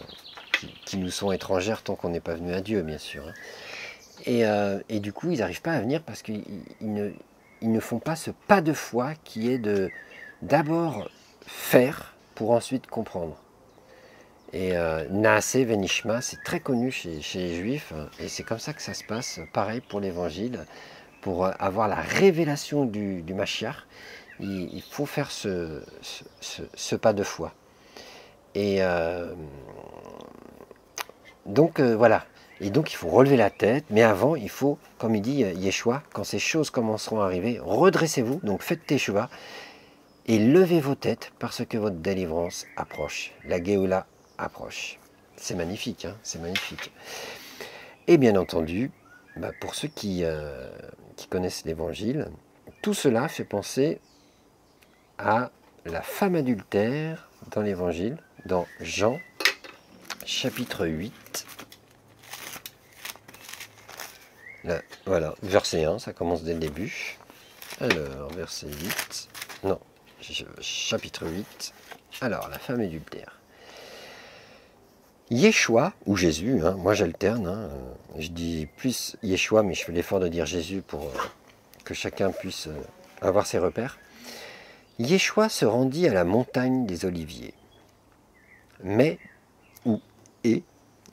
Speaker 1: qui nous sont étrangères tant qu'on n'est pas venu à Dieu, bien sûr. Hein. Et du coup, ils n'arrivent pas à venir parce qu'ils ne font pas ce pas de foi qui est d'abord faire pour ensuite comprendre. Et Naase Venishma, c'est très connu chez les Juifs, hein, et c'est comme ça que ça se passe, pareil pour l'Évangile. Pour avoir la révélation du Mashiach, il faut faire ce pas de foi. Et donc voilà. Et donc il faut relever la tête, mais avant il faut, comme il dit Yeshua, quand ces choses commenceront à arriver, redressez-vous, donc faites teshuva, et levez vos têtes parce que votre délivrance approche. La Géoula approche. C'est magnifique, hein, c'est magnifique. Et bien entendu, pour ceux qui connaissent l'Évangile, tout cela fait penser à la femme adultère dans l'Évangile, dans Jean, chapitre 8. Là, voilà, verset 1, ça commence dès le début. Alors, verset 8, non, chapitre 8. Alors, la femme adultère. Yeshua, ou Jésus, hein, moi j'alterne, hein, je dis plus Yeshua, mais je fais l'effort de dire Jésus pour que chacun puisse avoir ses repères. Yeshua se rendit à la montagne des Oliviers. Mais,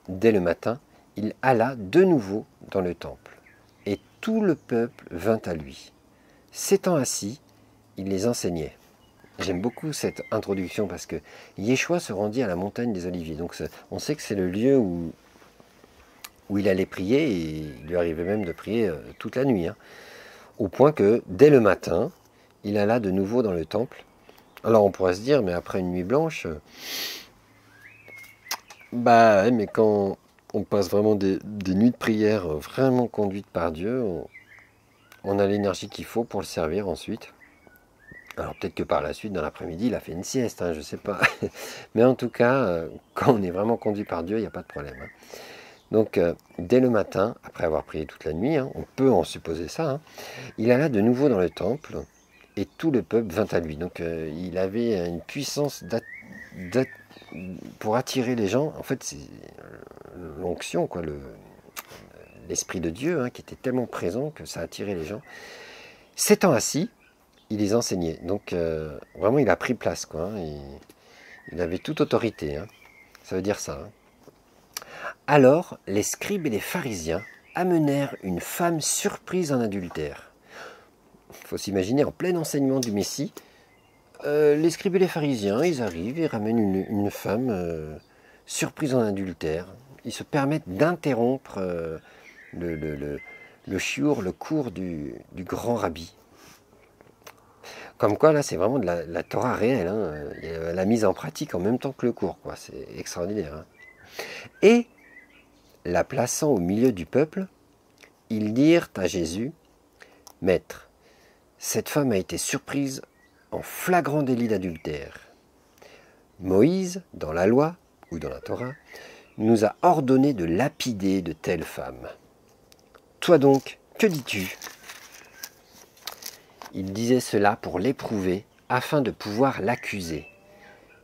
Speaker 1: dès le matin, il alla de nouveau dans le temple, et tout le peuple vint à lui. S'étant assis, il les enseignait. J'aime beaucoup cette introduction parce que Yeshua se rendit à la montagne des Oliviers. Donc on sait que c'est le lieu où il allait prier, et il lui arrivait même de prier toute la nuit. Hein. Au point que, dès le matin, il alla de nouveau dans le temple. Alors on pourrait se dire, mais après une nuit blanche, bah mais quand on passe vraiment des nuits de prière vraiment conduites par Dieu, on a l'énergie qu'il faut pour le servir ensuite. Alors peut-être que par la suite, dans l'après-midi, il a fait une sieste, hein, je ne sais pas. Mais en tout cas, quand on est vraiment conduit par Dieu, il n'y a pas de problème. Hein. Donc, dès le matin, après avoir prié toute la nuit, hein, on peut en supposer ça, hein, il alla de nouveau dans le temple, et tout le peuple vint à lui. Donc, il avait une puissance pour attirer les gens. En fait, c'est l'onction, quoi, l'Esprit de Dieu, hein, qui était tellement présent que ça attirait les gens. S'étant assis, il les enseignait. Donc, vraiment, il a pris place, quoi. Hein, il avait toute autorité. Hein. Ça veut dire ça. Hein. Alors, les scribes et les pharisiens amenèrent une femme surprise en adultère. Il faut s'imaginer, en plein enseignement du Messie, les scribes et les pharisiens, ils arrivent, ils ramènent une femme surprise en adultère. Ils se permettent d'interrompre le chiour, le cours du grand rabbi. Comme quoi, là, c'est vraiment de la Torah réelle. Hein. Il y a la mise en pratique en même temps que le cours. Quoi. C'est extraordinaire. Hein. Et, la plaçant au milieu du peuple, ils dirent à Jésus, « Maître, cette femme a été surprise en flagrant délit d'adultère. Moïse, dans la loi, ou dans la Torah, nous a ordonné de lapider de telles femmes. Toi donc, que dis-tu » Il disait cela pour l'éprouver, afin de pouvoir l'accuser.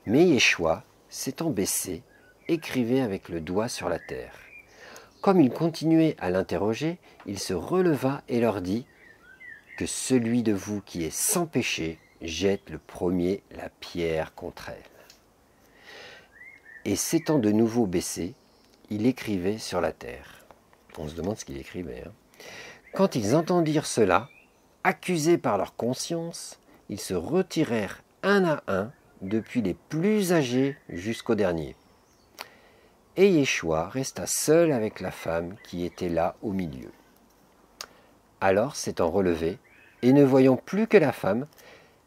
Speaker 1: Mais Yeshua, s'étant baissé, écrivait avec le doigt sur la terre. Comme il continuait à l'interroger, il se releva et leur dit « Que celui de vous qui est sans péché jette le premier la pierre contre elle. » Et s'étant de nouveau baissé, il écrivait sur la terre. On se demande ce qu'il écrivait. Hein. Quand ils entendirent cela, accusés par leur conscience, ils se retirèrent un à un, depuis les plus âgés jusqu'au dernier. Et Yeshua resta seul avec la femme qui était là au milieu. Alors, s'étant relevé, et ne voyant plus que la femme,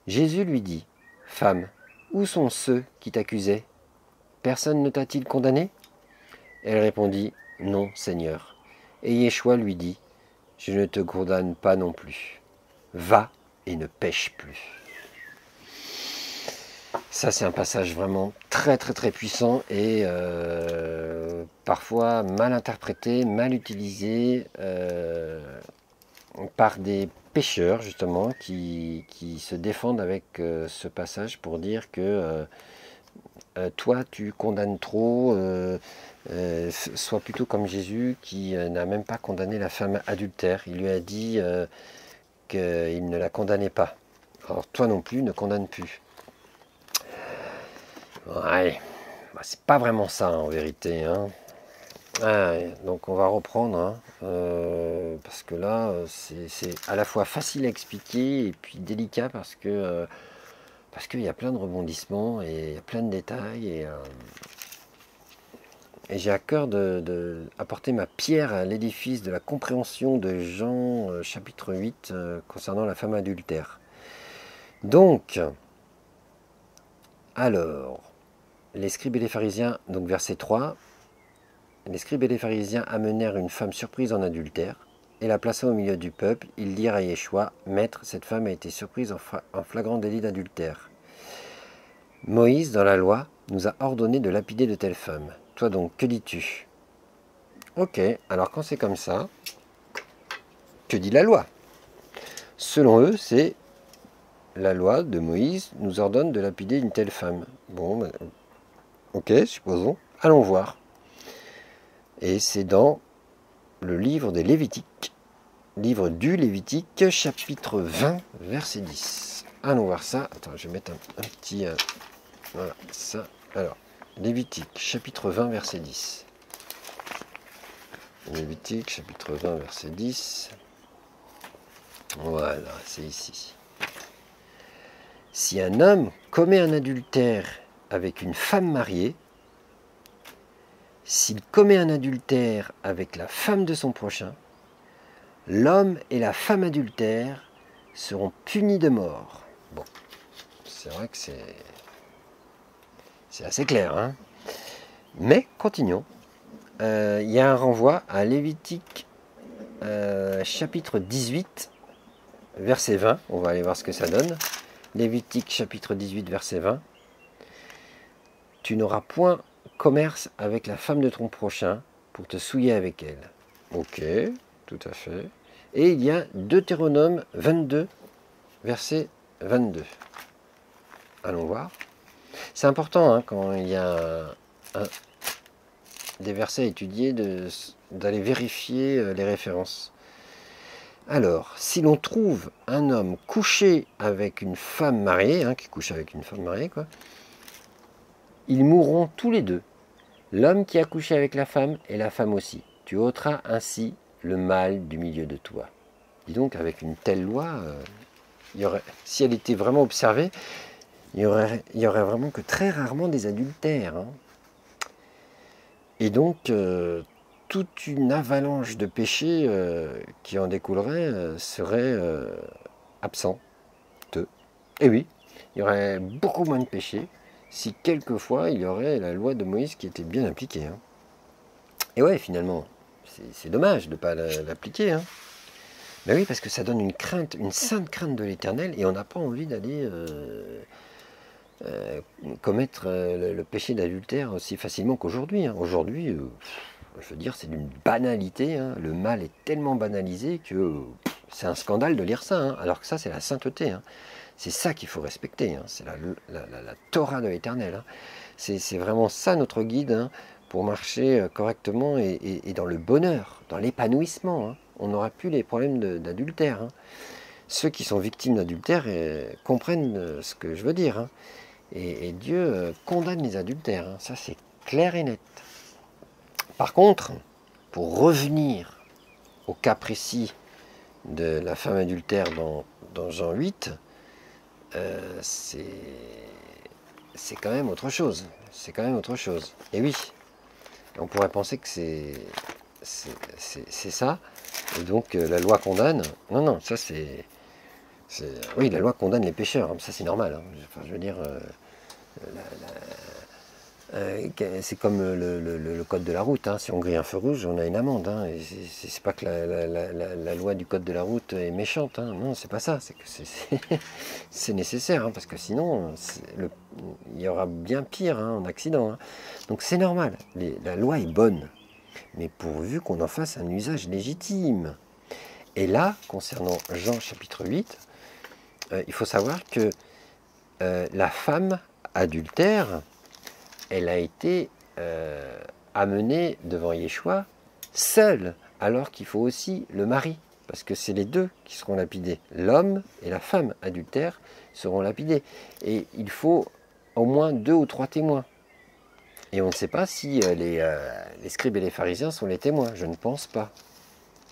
Speaker 1: Jésus lui dit, « Femme, où sont ceux qui t'accusaient? Personne ne t'a-t-il condamné » Elle répondit, « Non, Seigneur. » Et Yeshua lui dit, « Je ne te condamne pas non plus. Va et ne pêche plus. » Ça, c'est un passage vraiment très très très puissant et parfois mal interprété, mal utilisé par des pécheurs justement qui se défendent avec ce passage pour dire que toi tu condamnes trop, sois plutôt comme Jésus qui n'a même pas condamné la femme adultère. Il lui a dit qu'il ne la condamnait pas. Alors toi non plus, ne condamne plus. Ouais, bah, c'est pas vraiment ça en vérité. Hein. Donc on va reprendre, hein, parce que là c'est à la fois facile à expliquer et puis délicat parce qu'il y a plein de rebondissements et il y a plein de détails et j'ai à cœur d'apporter ma pierre à l'édifice de la compréhension de Jean chapitre 8 concernant la femme adultère. Donc, alors, les scribes et les pharisiens, donc verset 3, les scribes et les pharisiens amenèrent une femme surprise en adultère et la plaçant au milieu du peuple. Ils dirent à Yeshua, « Maître, cette femme a été surprise en flagrant délit d'adultère. Moïse, dans la loi, nous a ordonné de lapider de telles femmes. Toi donc, que dis-tu » Ok, alors quand c'est comme ça, que dit la loi? Selon eux, c'est la loi de Moïse nous ordonne de lapider une telle femme. Bon, ben, ok, supposons. Allons voir. Et c'est dans le livre des Lévitiques, livre du Lévitique, chapitre 20, verset 10. Allons voir ça. Attends, je vais mettre un petit... voilà, ça. Alors, Lévitique, chapitre 20, verset 10. Lévitique, chapitre 20, verset 10. Voilà, c'est ici. Si un homme commet un adultère avec une femme mariée, s'il commet un adultère avec la femme de son prochain, l'homme et la femme adultère seront punis de mort. Bon, c'est vrai que c'est assez clair, hein. Mais continuons. Il y a un renvoi à Lévitique chapitre 18, verset 20. On va aller voir ce que ça donne. Lévitique chapitre 18, verset 20. Tu n'auras point commerce avec la femme de ton prochain pour te souiller avec elle. Ok, tout à fait. Et il y a Deutéronome 22, verset 22. Allons voir. C'est important hein, quand il y a des versets à étudier d'aller vérifier les références. Alors, si l'on trouve un homme couché avec une femme mariée, qui couche avec une femme mariée, quoi, ils mourront tous les deux, l'homme qui a couché avec la femme et la femme aussi. Tu ôteras ainsi le mal du milieu de toi. Dis donc, avec une telle loi, si elle était vraiment observée, il y aurait vraiment que très rarement des adultères. Hein. Et donc, toute une avalanche de péchés qui en découlerait serait absente. Et oui, il y aurait beaucoup moins de péchés si quelquefois il y aurait la loi de Moïse qui était bien appliquée. Hein. Et ouais, finalement, c'est dommage de ne pas l'appliquer. Hein. Mais oui, parce que ça donne une crainte, une sainte crainte de l'Éternel, et on n'a pas envie d'aller commettre le péché d'adultère aussi facilement qu'aujourd'hui. Hein. Aujourd'hui, je veux dire, c'est d'une banalité. Hein. Le mal est tellement banalisé que c'est un scandale de lire ça. Hein. Alors que ça, c'est la sainteté. Hein. C'est ça qu'il faut respecter. Hein. C'est la Torah de l'Éternel. Hein. C'est vraiment ça notre guide hein, pour marcher correctement et dans le bonheur, dans l'épanouissement. Hein. On n'aura plus les problèmes d'adultère. Hein. Ceux qui sont victimes d'adultère comprennent ce que je veux dire. Hein. Et Dieu condamne les adultères. Hein. Ça, c'est clair et net. Par contre, pour revenir au cas précis de la femme adultère dans Jean 8, c'est quand même autre chose. C'est quand même autre chose. Et oui, on pourrait penser que c'est ça. Et donc la loi condamne. Non, non, ça c'est... Oui, la loi condamne les pécheurs. Hein. Ça c'est normal. Hein. Enfin, je veux dire... c'est comme le code de la route. Hein. Si on grille un feu rouge, on a une amende. Hein. C'est pas que la loi du code de la route est méchante. Hein. Non, c'est pas ça. C'est que c'est nécessaire, hein, parce que sinon, il y aura bien pire hein, en accident. Hein. Donc c'est normal. La loi est bonne, mais pourvu qu'on en fasse un usage légitime. Et là, concernant Jean chapitre 8, il faut savoir que la femme adultère, elle a été amenée devant Yeshua seule, alors qu'il faut aussi le mari, parce que c'est les deux qui seront lapidés. L'homme et la femme adultère seront lapidés. Et il faut au moins 2 ou 3 témoins. Et on ne sait pas si les scribes et les pharisiens sont les témoins. Je ne pense pas.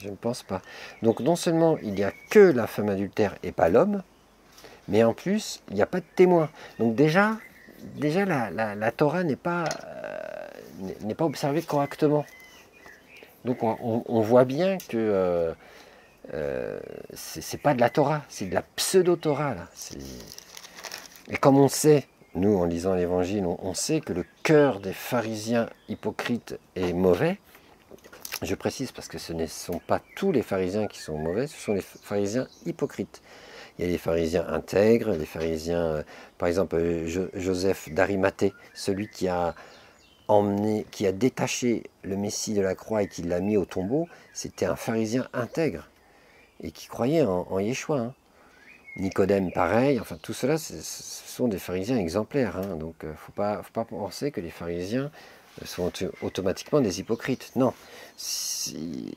Speaker 1: Je ne pense pas. Donc non seulement il n'y a que la femme adultère et pas l'homme, mais en plus, il n'y a pas de témoin. Donc déjà la Torah n'est pas observée correctement. Donc on voit bien que c'est pas de la Torah, c'est de la pseudo-Torah. Là. Et comme on sait, nous en lisant l'Évangile, on sait que le cœur des pharisiens hypocrites est mauvais. Je précise parce que ce ne sont pas tous les pharisiens qui sont mauvais, ce sont les pharisiens hypocrites. Il y a les pharisiens intègres, les pharisiens, par exemple Joseph d'Arimathée, celui qui a détaché le Messie de la croix et qui l'a mis au tombeau, c'était un pharisien intègre et qui croyait en Yeshua. Hein. Nicodème, pareil. Enfin, tout cela, ce sont des pharisiens exemplaires. Hein. Donc, faut pas penser que les pharisiens sont automatiquement des hypocrites. Non. Si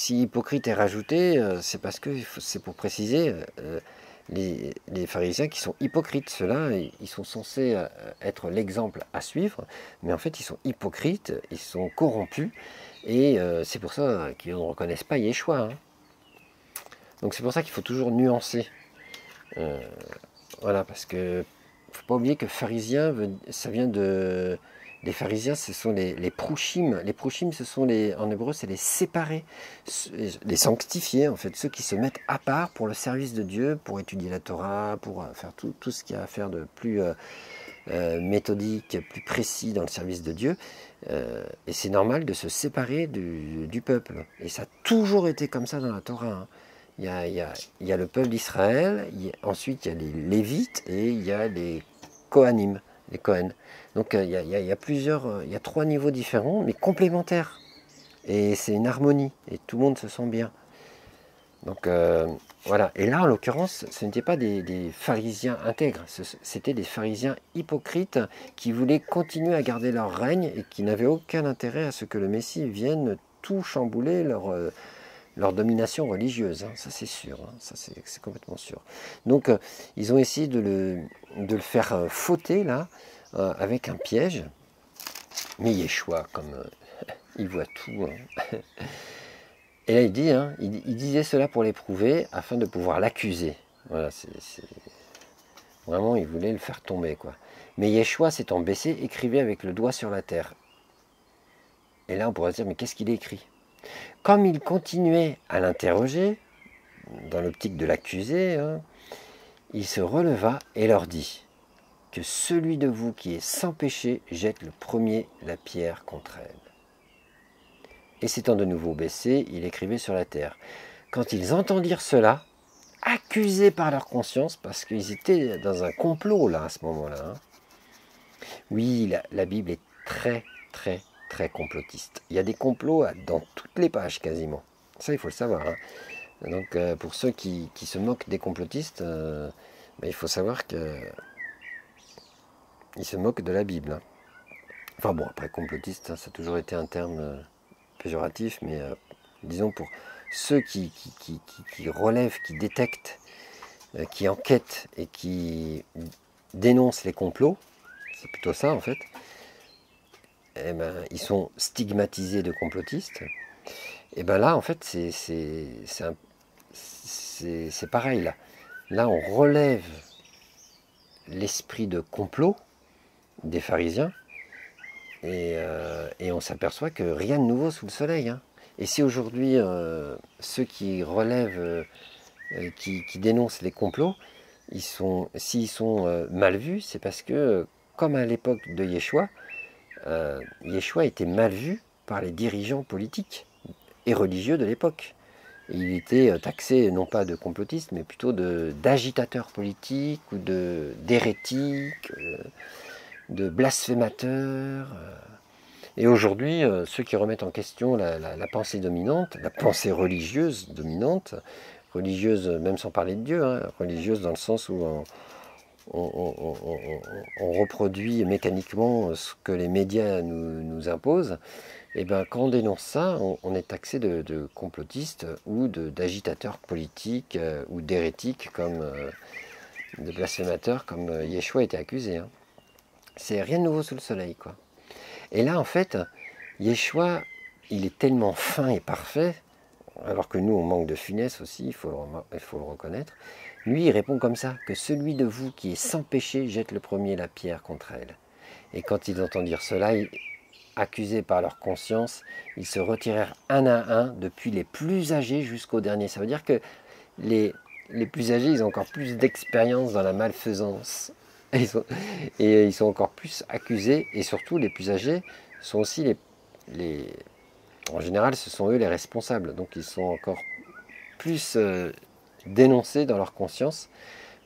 Speaker 1: hypocrite est rajouté, c'est parce que c'est pour préciser les pharisiens qui sont hypocrites. Ceux-là, ils sont censés être l'exemple à suivre, mais en fait, ils sont hypocrites, ils sont corrompus, et c'est pour ça qu'ils ne reconnaissent pas Yeshua. Hein. Donc c'est pour ça qu'il faut toujours nuancer. Voilà, parce que faut pas oublier que pharisien, ça vient de... Les pharisiens, ce sont les prouchim. Les prouchim, ce sont en hébreu, c'est les séparés, les sanctifiés, en fait, ceux qui se mettent à part pour le service de Dieu, pour étudier la Torah, pour faire tout ce qu'il y a à faire de plus méthodique, plus précis dans le service de Dieu. Et c'est normal de se séparer du peuple. Et ça a toujours été comme ça dans la Torah. Hein. Il y a le peuple d'Israël, ensuite il y a les Lévites et il y a les Kohanim, les Kohen. Donc il y a 3 niveaux différents, mais complémentaires. Et c'est une harmonie, et tout le monde se sent bien. Donc voilà. Et là, en l'occurrence, ce n'étaient pas des pharisiens intègres, c'était des pharisiens hypocrites qui voulaient continuer à garder leur règne et qui n'avaient aucun intérêt à ce que le Messie vienne tout chambouler leur domination religieuse, hein, ça c'est sûr, hein, ça c'est complètement sûr. Donc ils ont essayé de le faire fauter là, avec un piège, mais Yeshua, comme il voit tout, hein. Et là il dit, hein, il disait cela pour l'éprouver, afin de pouvoir l'accuser. Voilà, vraiment il voulait le faire tomber, quoi. Mais Yeshua s'étant baissé, écrivait avec le doigt sur la terre. Et là on pourrait se dire, mais qu'est-ce qu'il écrit? Comme il continuait à l'interroger, dans l'optique de l'accuser, hein, il se releva et leur dit que celui de vous qui est sans péché jette le premier la pierre contre elle. Et s'étant de nouveau baissé, il écrivait sur la terre. Quand ils entendirent cela, accusés par leur conscience, parce qu'ils étaient dans un complot là à ce moment-là. Hein. Oui, la Bible est très, très, très complotiste. Il y a des complots dans toutes les pages quasiment. Ça, il faut le savoir. Hein. Donc, pour ceux qui se moquent des complotistes, il faut savoir qu'ils se moquent de la Bible. Hein. Enfin bon, après complotiste, hein, ça a toujours été un terme péjoratif, mais disons pour ceux qui relèvent, qui détectent, qui enquêtent et qui dénoncent les complots, c'est plutôt ça en fait, eh ben, ils sont stigmatisés de complotistes. Et bien là, en fait, c'est pareil. Là, on relève l'esprit de complot des pharisiens et on s'aperçoit que rien de nouveau sous le soleil. Hein. Et si aujourd'hui, ceux qui relèvent, qui dénoncent les complots, s'ils sont mal vus, c'est parce que, comme à l'époque de Yeshua, Yeshua était mal vu par les dirigeants politiques et religieux de l'époque. Il était taxé non pas de complotiste, mais plutôt d'agitateur politique ou d'hérétique, de blasphémateur. Et aujourd'hui, ceux qui remettent en question la pensée dominante, la pensée religieuse dominante, religieuse même sans parler de Dieu, hein, religieuse dans le sens où on reproduit mécaniquement ce que les médias nous imposent, et bien quand on dénonce ça, on est taxé de complotiste ou d'agitateur politique ou d'hérétique, comme de blasphémateur, comme Yeshua était accusé. Hein. C'est rien de nouveau sous le soleil, quoi. Et là, en fait, Yeshua, il est tellement fin et parfait, alors que nous, on manque de finesse aussi, il faut le reconnaître. Lui, il répond comme ça, que celui de vous qui est sans péché jette le premier la pierre contre elle. Et quand ils entendirent cela, accusés par leur conscience, ils se retirèrent un à un, depuis les plus âgés jusqu'aux derniers. Ça veut dire que les plus âgés, ils ont encore plus d'expérience dans la malfaisance. Et ils sont encore plus accusés, et surtout les plus âgés sont aussi en général, ce sont eux les responsables. Donc ils sont encore plus dénoncés dans leur conscience,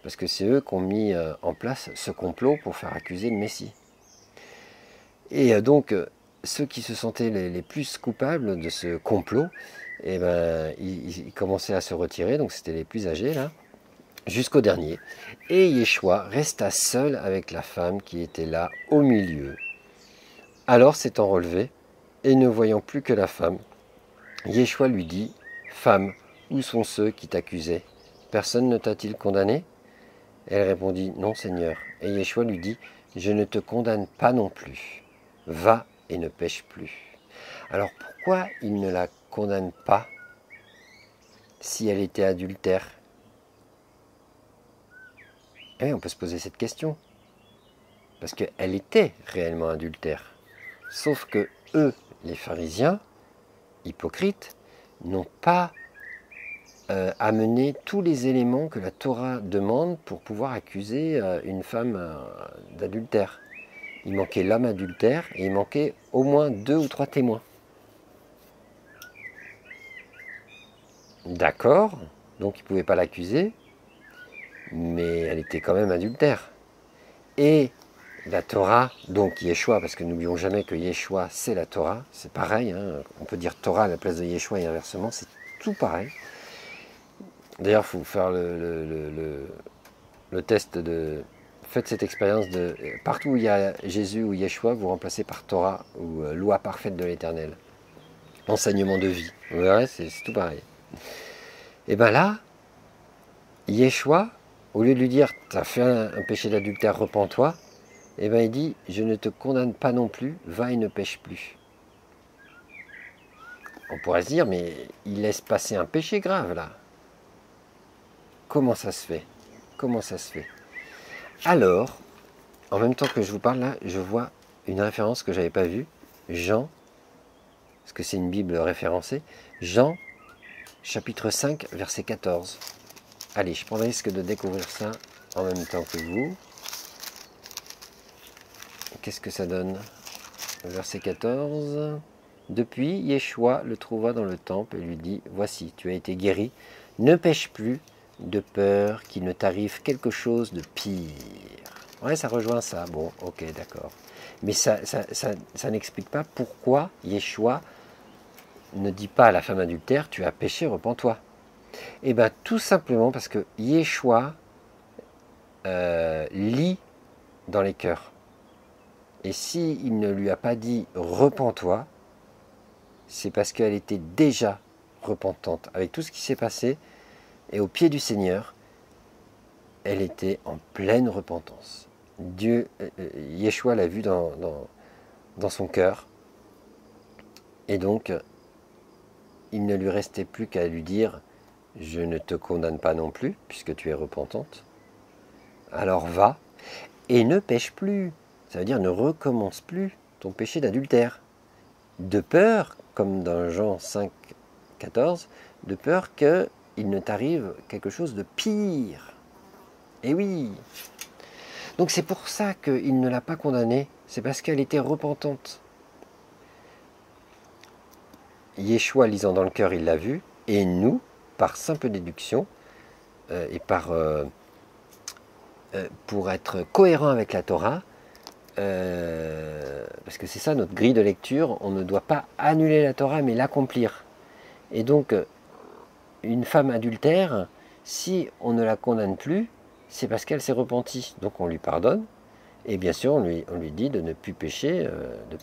Speaker 1: parce que c'est eux qui ont mis en place ce complot pour faire accuser le Messie. Et donc, ceux qui se sentaient les plus coupables de ce complot, eh ben, ils commençaient à se retirer, donc c'était les plus âgés là. jusqu'au dernier. Et Yeshua resta seul avec la femme qui était là au milieu. Alors s'étant relevé, et ne voyant plus que la femme, Yeshua lui dit, « Femme, où sont ceux qui t'accusaient? Personne ne t'a-t-il condamné ?» Elle répondit, « Non, Seigneur. » Et Yeshua lui dit, « Je ne te condamne pas non plus. Va et ne pêche plus. » Alors pourquoi il ne la condamne pas si elle était adultère? Eh bien, on peut se poser cette question. Parce qu'elle était réellement adultère. Sauf que eux, les pharisiens, hypocrites, n'ont pas amené tous les éléments que la Torah demande pour pouvoir accuser une femme d'adultère. Il manquait l'homme adultère et il manquait au moins 2 ou 3 témoins. D'accord, donc ils ne pouvaient pas l'accuser, mais elle était quand même adultère. Et la Torah, donc Yeshua, parce que n'oublions jamais que Yeshua c'est la Torah, c'est pareil, hein, on peut dire Torah à la place de Yeshua et inversement, c'est tout pareil. D'ailleurs, il faut faire le test de... Faites cette expérience de... Partout où il y a Jésus ou Yeshua, vous remplacez par Torah ou loi parfaite de l'Éternel. Enseignement de vie. Vous verrez, c'est tout pareil. Et bien là, Yeshua, au lieu de lui dire « tu as fait un péché d'adultère, repens-toi », et bien il dit « je ne te condamne pas non plus, va et ne pêche plus ». On pourrait se dire « mais il laisse passer un péché grave là ». Comment ça se fait? Comment ça se fait? Alors, en même temps que je vous parle là, je vois une référence que je n'avais pas vue. Jean, parce que c'est une Bible référencée, Jean, chapitre 5, verset 14. Allez, je prends le risque de découvrir ça en même temps que vous. Qu'est-ce que ça donne? Verset 14. Depuis, Yeshua le trouva dans le temple et lui dit, « Voici, tu as été guéri, ne pêche plus, de peur qu'il ne t'arrive quelque chose de pire. » Ouais, ça rejoint ça. Bon, ok, d'accord. Mais ça n'explique pas pourquoi Yeshua ne dit pas à la femme adultère, tu as péché, repens-toi. Eh bien, tout simplement parce que Yeshua lit dans les cœurs. Et s'il ne lui a pas dit, repens-toi, c'est parce qu'elle était déjà repentante. Avec tout ce qui s'est passé, et au pied du Seigneur, elle était en pleine repentance. Dieu, Yeshua l'a vu dans son cœur. Et donc, il ne lui restait plus qu'à lui dire, je ne te condamne pas non plus, puisque tu es repentante. Alors va, et ne pêche plus. Ça veut dire ne recommence plus ton péché d'adultère. De peur, comme dans Jean 5, 14, de peur qu'il ne t'arrive quelque chose de pire. Et oui. Donc c'est pour ça qu'il ne l'a pas condamnée, c'est parce qu'elle était repentante. Yeshua lisant dans le cœur, il l'a vu, et nous, par simple déduction, et pour être cohérent avec la Torah, parce que c'est ça notre grille de lecture, on ne doit pas annuler la Torah, mais l'accomplir. Et donc, une femme adultère, si on ne la condamne plus, c'est parce qu'elle s'est repentie. Donc on lui pardonne, et bien sûr on lui dit de ne plus pécher, de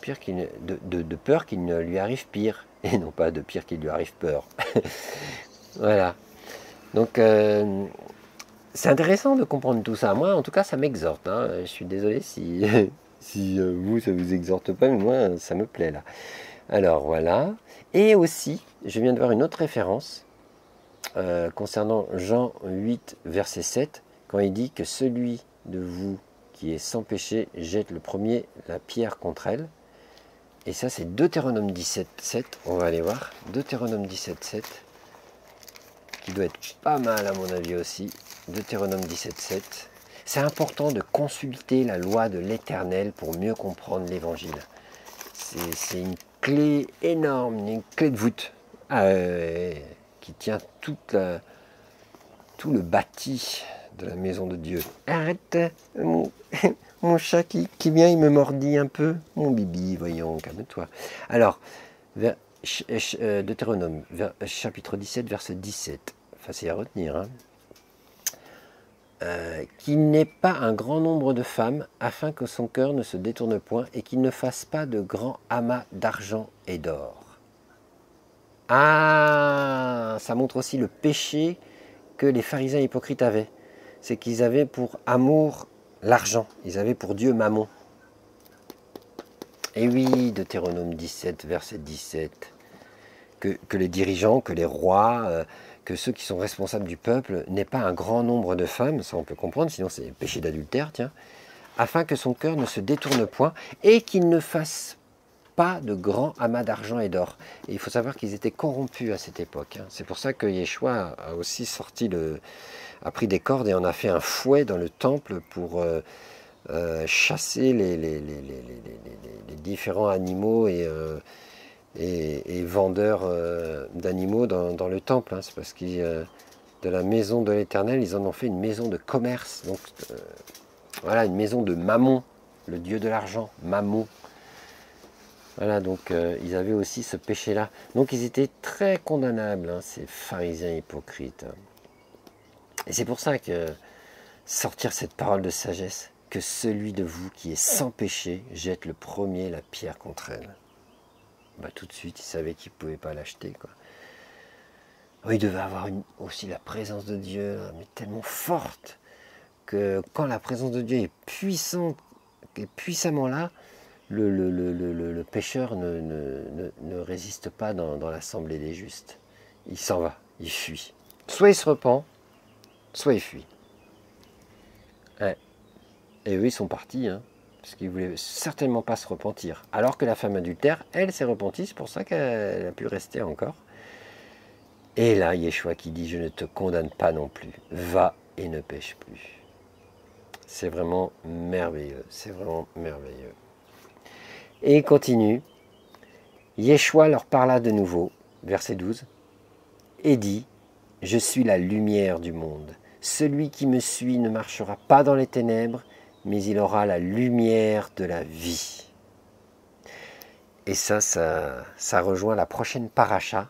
Speaker 1: peur qu'il ne lui arrive pire, et non pas de pire qu'il lui arrive peur. Voilà. Donc c'est intéressant de comprendre tout ça. Moi en tout cas ça m'exhorte, hein. Je suis désolé si, si vous ça vous exhorte pas, mais moi ça me plaît là. Alors voilà. Et aussi, je viens de voir une autre référence concernant Jean 8, verset 7, quand il dit que celui de vous qui est sans péché jette le premier la pierre contre elle. Et ça, c'est Deutéronome 17, 7. On va aller voir. Deutéronome 17, 7, qui doit être pas mal à mon avis aussi. Deutéronome 17, 7. C'est important de consulter la loi de l'Éternel pour mieux comprendre l'Évangile. C'est une clé énorme, une clé de voûte. Qui tient tout le bâti de la maison de Dieu. Arrête, mon chat qui vient, il me mordit un peu. Mon bibi, voyons, calme-toi. Alors, Deutéronome, chapitre 17, verset 17. Facile à retenir. Hein. qu'il n'ait pas un grand nombre de femmes, afin que son cœur ne se détourne point, et qu'il ne fasse pas de grands amas d'argent et d'or. Ah, ça montre aussi le péché que les pharisiens hypocrites avaient. C'est qu'ils avaient pour amour l'argent, ils avaient pour Dieu Mammon. Et oui, Deutéronome 17, verset 17, que les dirigeants, que les rois, que ceux qui sont responsables du peuple n'aient pas un grand nombre de femmes, ça on peut comprendre, sinon c'est péché d'adultère, tiens, afin que son cœur ne se détourne point et qu'il ne fasse pas de grands amas d'argent et d'or. Et il faut savoir qu'ils étaient corrompus à cette époque. Hein. C'est pour ça que Yeshua a aussi a pris des cordes et en a fait un fouet dans le temple pour chasser les différents animaux et vendeurs d'animaux dans le temple. Hein. C'est parce que de la maison de l'Éternel, ils en ont fait une maison de commerce. Donc voilà, une maison de Mammon, le dieu de l'argent, Mammon. Voilà, donc ils avaient aussi ce péché-là. Donc ils étaient très condamnables, hein, ces pharisiens hypocrites. Et c'est pour ça que sortir cette parole de sagesse, que celui de vous qui est sans péché jette le premier la pierre contre elle. Bah, tout de suite, ils savaient qu'ils ne pouvaient pas l'acheter. Ils devaient avoir aussi la présence de Dieu, mais tellement forte, que quand la présence de Dieu est puissante, est puissamment là, le pécheur ne résiste pas dans l'assemblée des justes. Il s'en va, il fuit. Soit il se repent, soit il fuit. Ouais. Et eux, ils sont partis, hein, parce qu'ils ne voulaient certainement pas se repentir. Alors que la femme adultère, elle s'est repentie, c'est pour ça qu'elle a pu rester encore. Et là, Yeshua qui dit, je ne te condamne pas non plus. Va et ne pêche plus. C'est vraiment merveilleux, c'est vraiment merveilleux. Et il continue. Yeshua leur parla de nouveau, verset 12, et dit, je suis la lumière du monde. Celui qui me suit ne marchera pas dans les ténèbres, mais il aura la lumière de la vie. Et ça rejoint la prochaine paracha,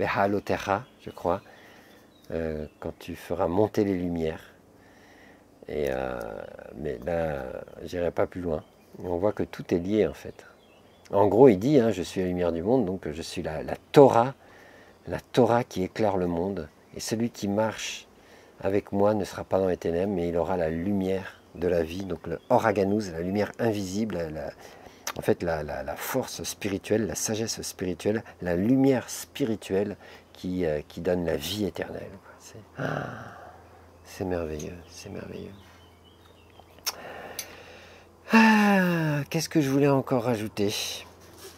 Speaker 1: Behalotecha, je crois, quand tu feras monter les lumières. Mais là, j'irai pas plus loin. On voit que tout est lié en fait. En gros, il dit, hein, je suis la lumière du monde, donc je suis la Torah qui éclaire le monde. Et celui qui marche avec moi ne sera pas dans les ténèbres, mais il aura la lumière de la vie. Donc le Oraganous, la lumière invisible, en fait la force spirituelle, la sagesse spirituelle, la lumière spirituelle qui donne la vie éternelle. C'est merveilleux, c'est merveilleux. Qu'est-ce que je voulais encore rajouter?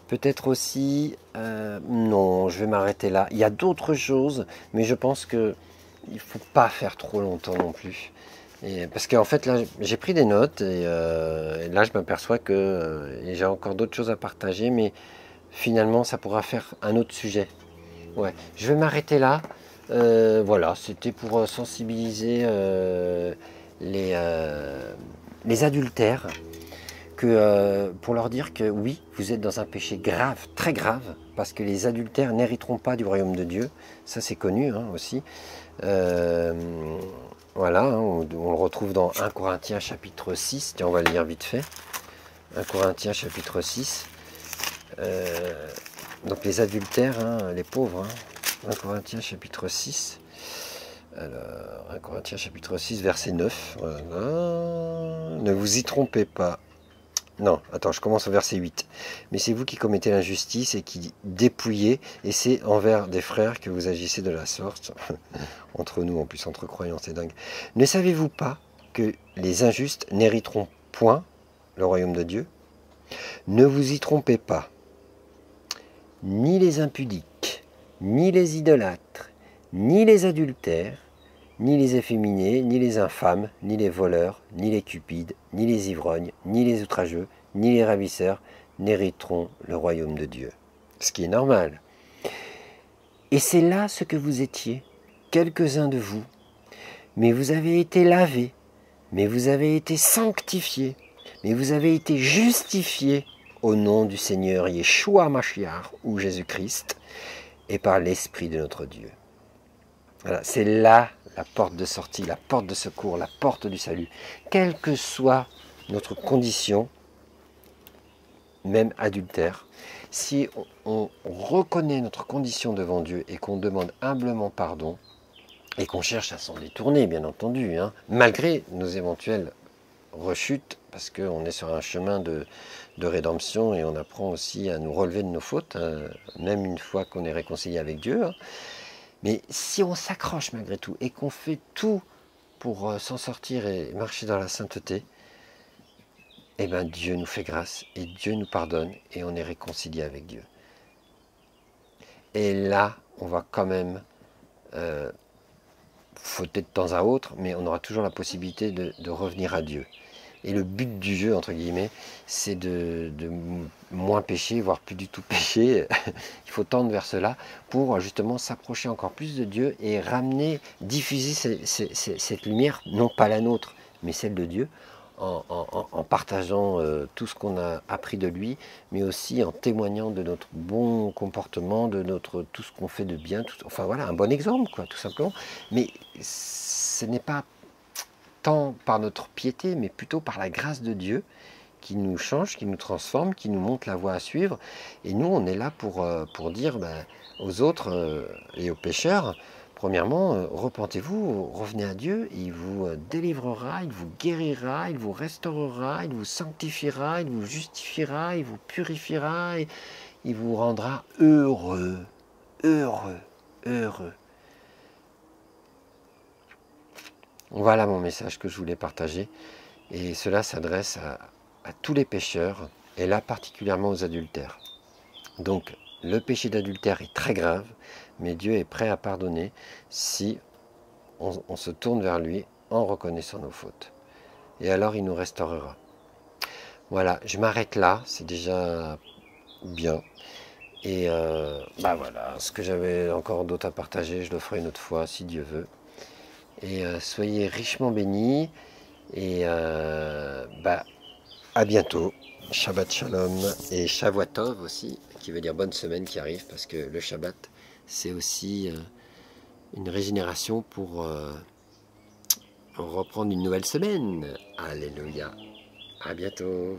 Speaker 1: Peut-être aussi... non, je vais m'arrêter là. Il y a d'autres choses, mais je pense qu'il ne faut pas faire trop longtemps non plus. Parce qu'en fait, là, j'ai pris des notes, et là, je m'aperçois que j'ai encore d'autres choses à partager, mais finalement, ça pourra faire un autre sujet. Ouais, je vais m'arrêter là. Voilà, c'était pour sensibiliser les adultères, pour leur dire que oui, vous êtes dans un péché grave, très grave, parce que les adultères n'hériteront pas du royaume de Dieu. Ça, c'est connu hein, aussi. Voilà, hein, on le retrouve dans 1 Corinthiens chapitre 6. Tiens, on va le lire vite fait. 1 Corinthiens chapitre 6. Donc les adultères, hein, les pauvres. Hein. 1 Corinthiens chapitre 6. Alors, 1 Corinthiens chapitre 6, verset 9. Voilà. Ne vous y trompez pas. Non, attends, je commence au verset 8. Mais c'est vous qui commettez l'injustice et qui dépouillez, et c'est envers des frères que vous agissez de la sorte. Entre nous, en plus, entre croyants, c'est dingue. Ne savez-vous pas que les injustes n'hériteront point le royaume de Dieu? Ne vous y trompez pas. Ni les impudiques, ni les idolâtres, ni les adultères, ni les efféminés, ni les infâmes, ni les voleurs, ni les cupides, ni les ivrognes, ni les outrageux, ni les ravisseurs n'hériteront le royaume de Dieu. Ce qui est normal. Et c'est là ce que vous étiez, quelques-uns de vous. Mais vous avez été lavés, mais vous avez été sanctifiés, mais vous avez été justifiés au nom du Seigneur Yeshua Mashiach, ou Jésus-Christ, et par l'Esprit de notre Dieu. Voilà, c'est là la porte de sortie, la porte de secours, la porte du salut. Quelle que soit notre condition, même adultère, si on reconnaît notre condition devant Dieu et qu'on demande humblement pardon, et qu'on cherche à s'en détourner, bien entendu, hein, malgré nos éventuelles rechutes, parce qu'on est sur un chemin de rédemption et on apprend aussi à nous relever de nos fautes, hein, même une fois qu'on est réconcilié avec Dieu. Hein. Mais si on s'accroche malgré tout et qu'on fait tout pour s'en sortir et marcher dans la sainteté, eh bien Dieu nous fait grâce et Dieu nous pardonne et on est réconcilié avec Dieu. Et là, on va quand même fauter de temps à autre, mais on aura toujours la possibilité de revenir à Dieu. Et le but du jeu, entre guillemets, c'est de moins pécher, voire plus du tout pécher. Il faut tendre vers cela pour justement s'approcher encore plus de Dieu et ramener, diffuser cette lumière, non pas la nôtre, mais celle de Dieu, en partageant tout ce qu'on a appris de lui, mais aussi en témoignant de notre bon comportement, de tout ce qu'on fait de bien, enfin voilà, un bon exemple, quoi, tout simplement. Mais ce n'est pas tant par notre piété, mais plutôt par la grâce de Dieu qui nous change, qui nous transforme, qui nous montre la voie à suivre. Et nous, on est là pour dire aux autres et aux pécheurs, premièrement, repentez-vous, revenez à Dieu, il vous délivrera, il vous guérira, il vous restaurera, il vous sanctifiera, il vous justifiera, il vous purifiera, et il vous rendra heureux, heureux, heureux. Voilà mon message que je voulais partager. Et cela s'adresse à tous les pécheurs, et là particulièrement aux adultères. Donc le péché d'adultère est très grave, mais Dieu est prêt à pardonner si on se tourne vers lui en reconnaissant nos fautes. Et alors il nous restaurera. Voilà, je m'arrête là, c'est déjà bien. Et voilà, ce que j'avais encore d'autre à partager, je le ferai une autre fois si Dieu veut. Et soyez richement bénis. Et à bientôt. Shabbat Shalom et Shavuotov aussi, qui veut dire bonne semaine qui arrive, parce que le Shabbat, c'est aussi une régénération pour reprendre une nouvelle semaine. Alléluia. À bientôt.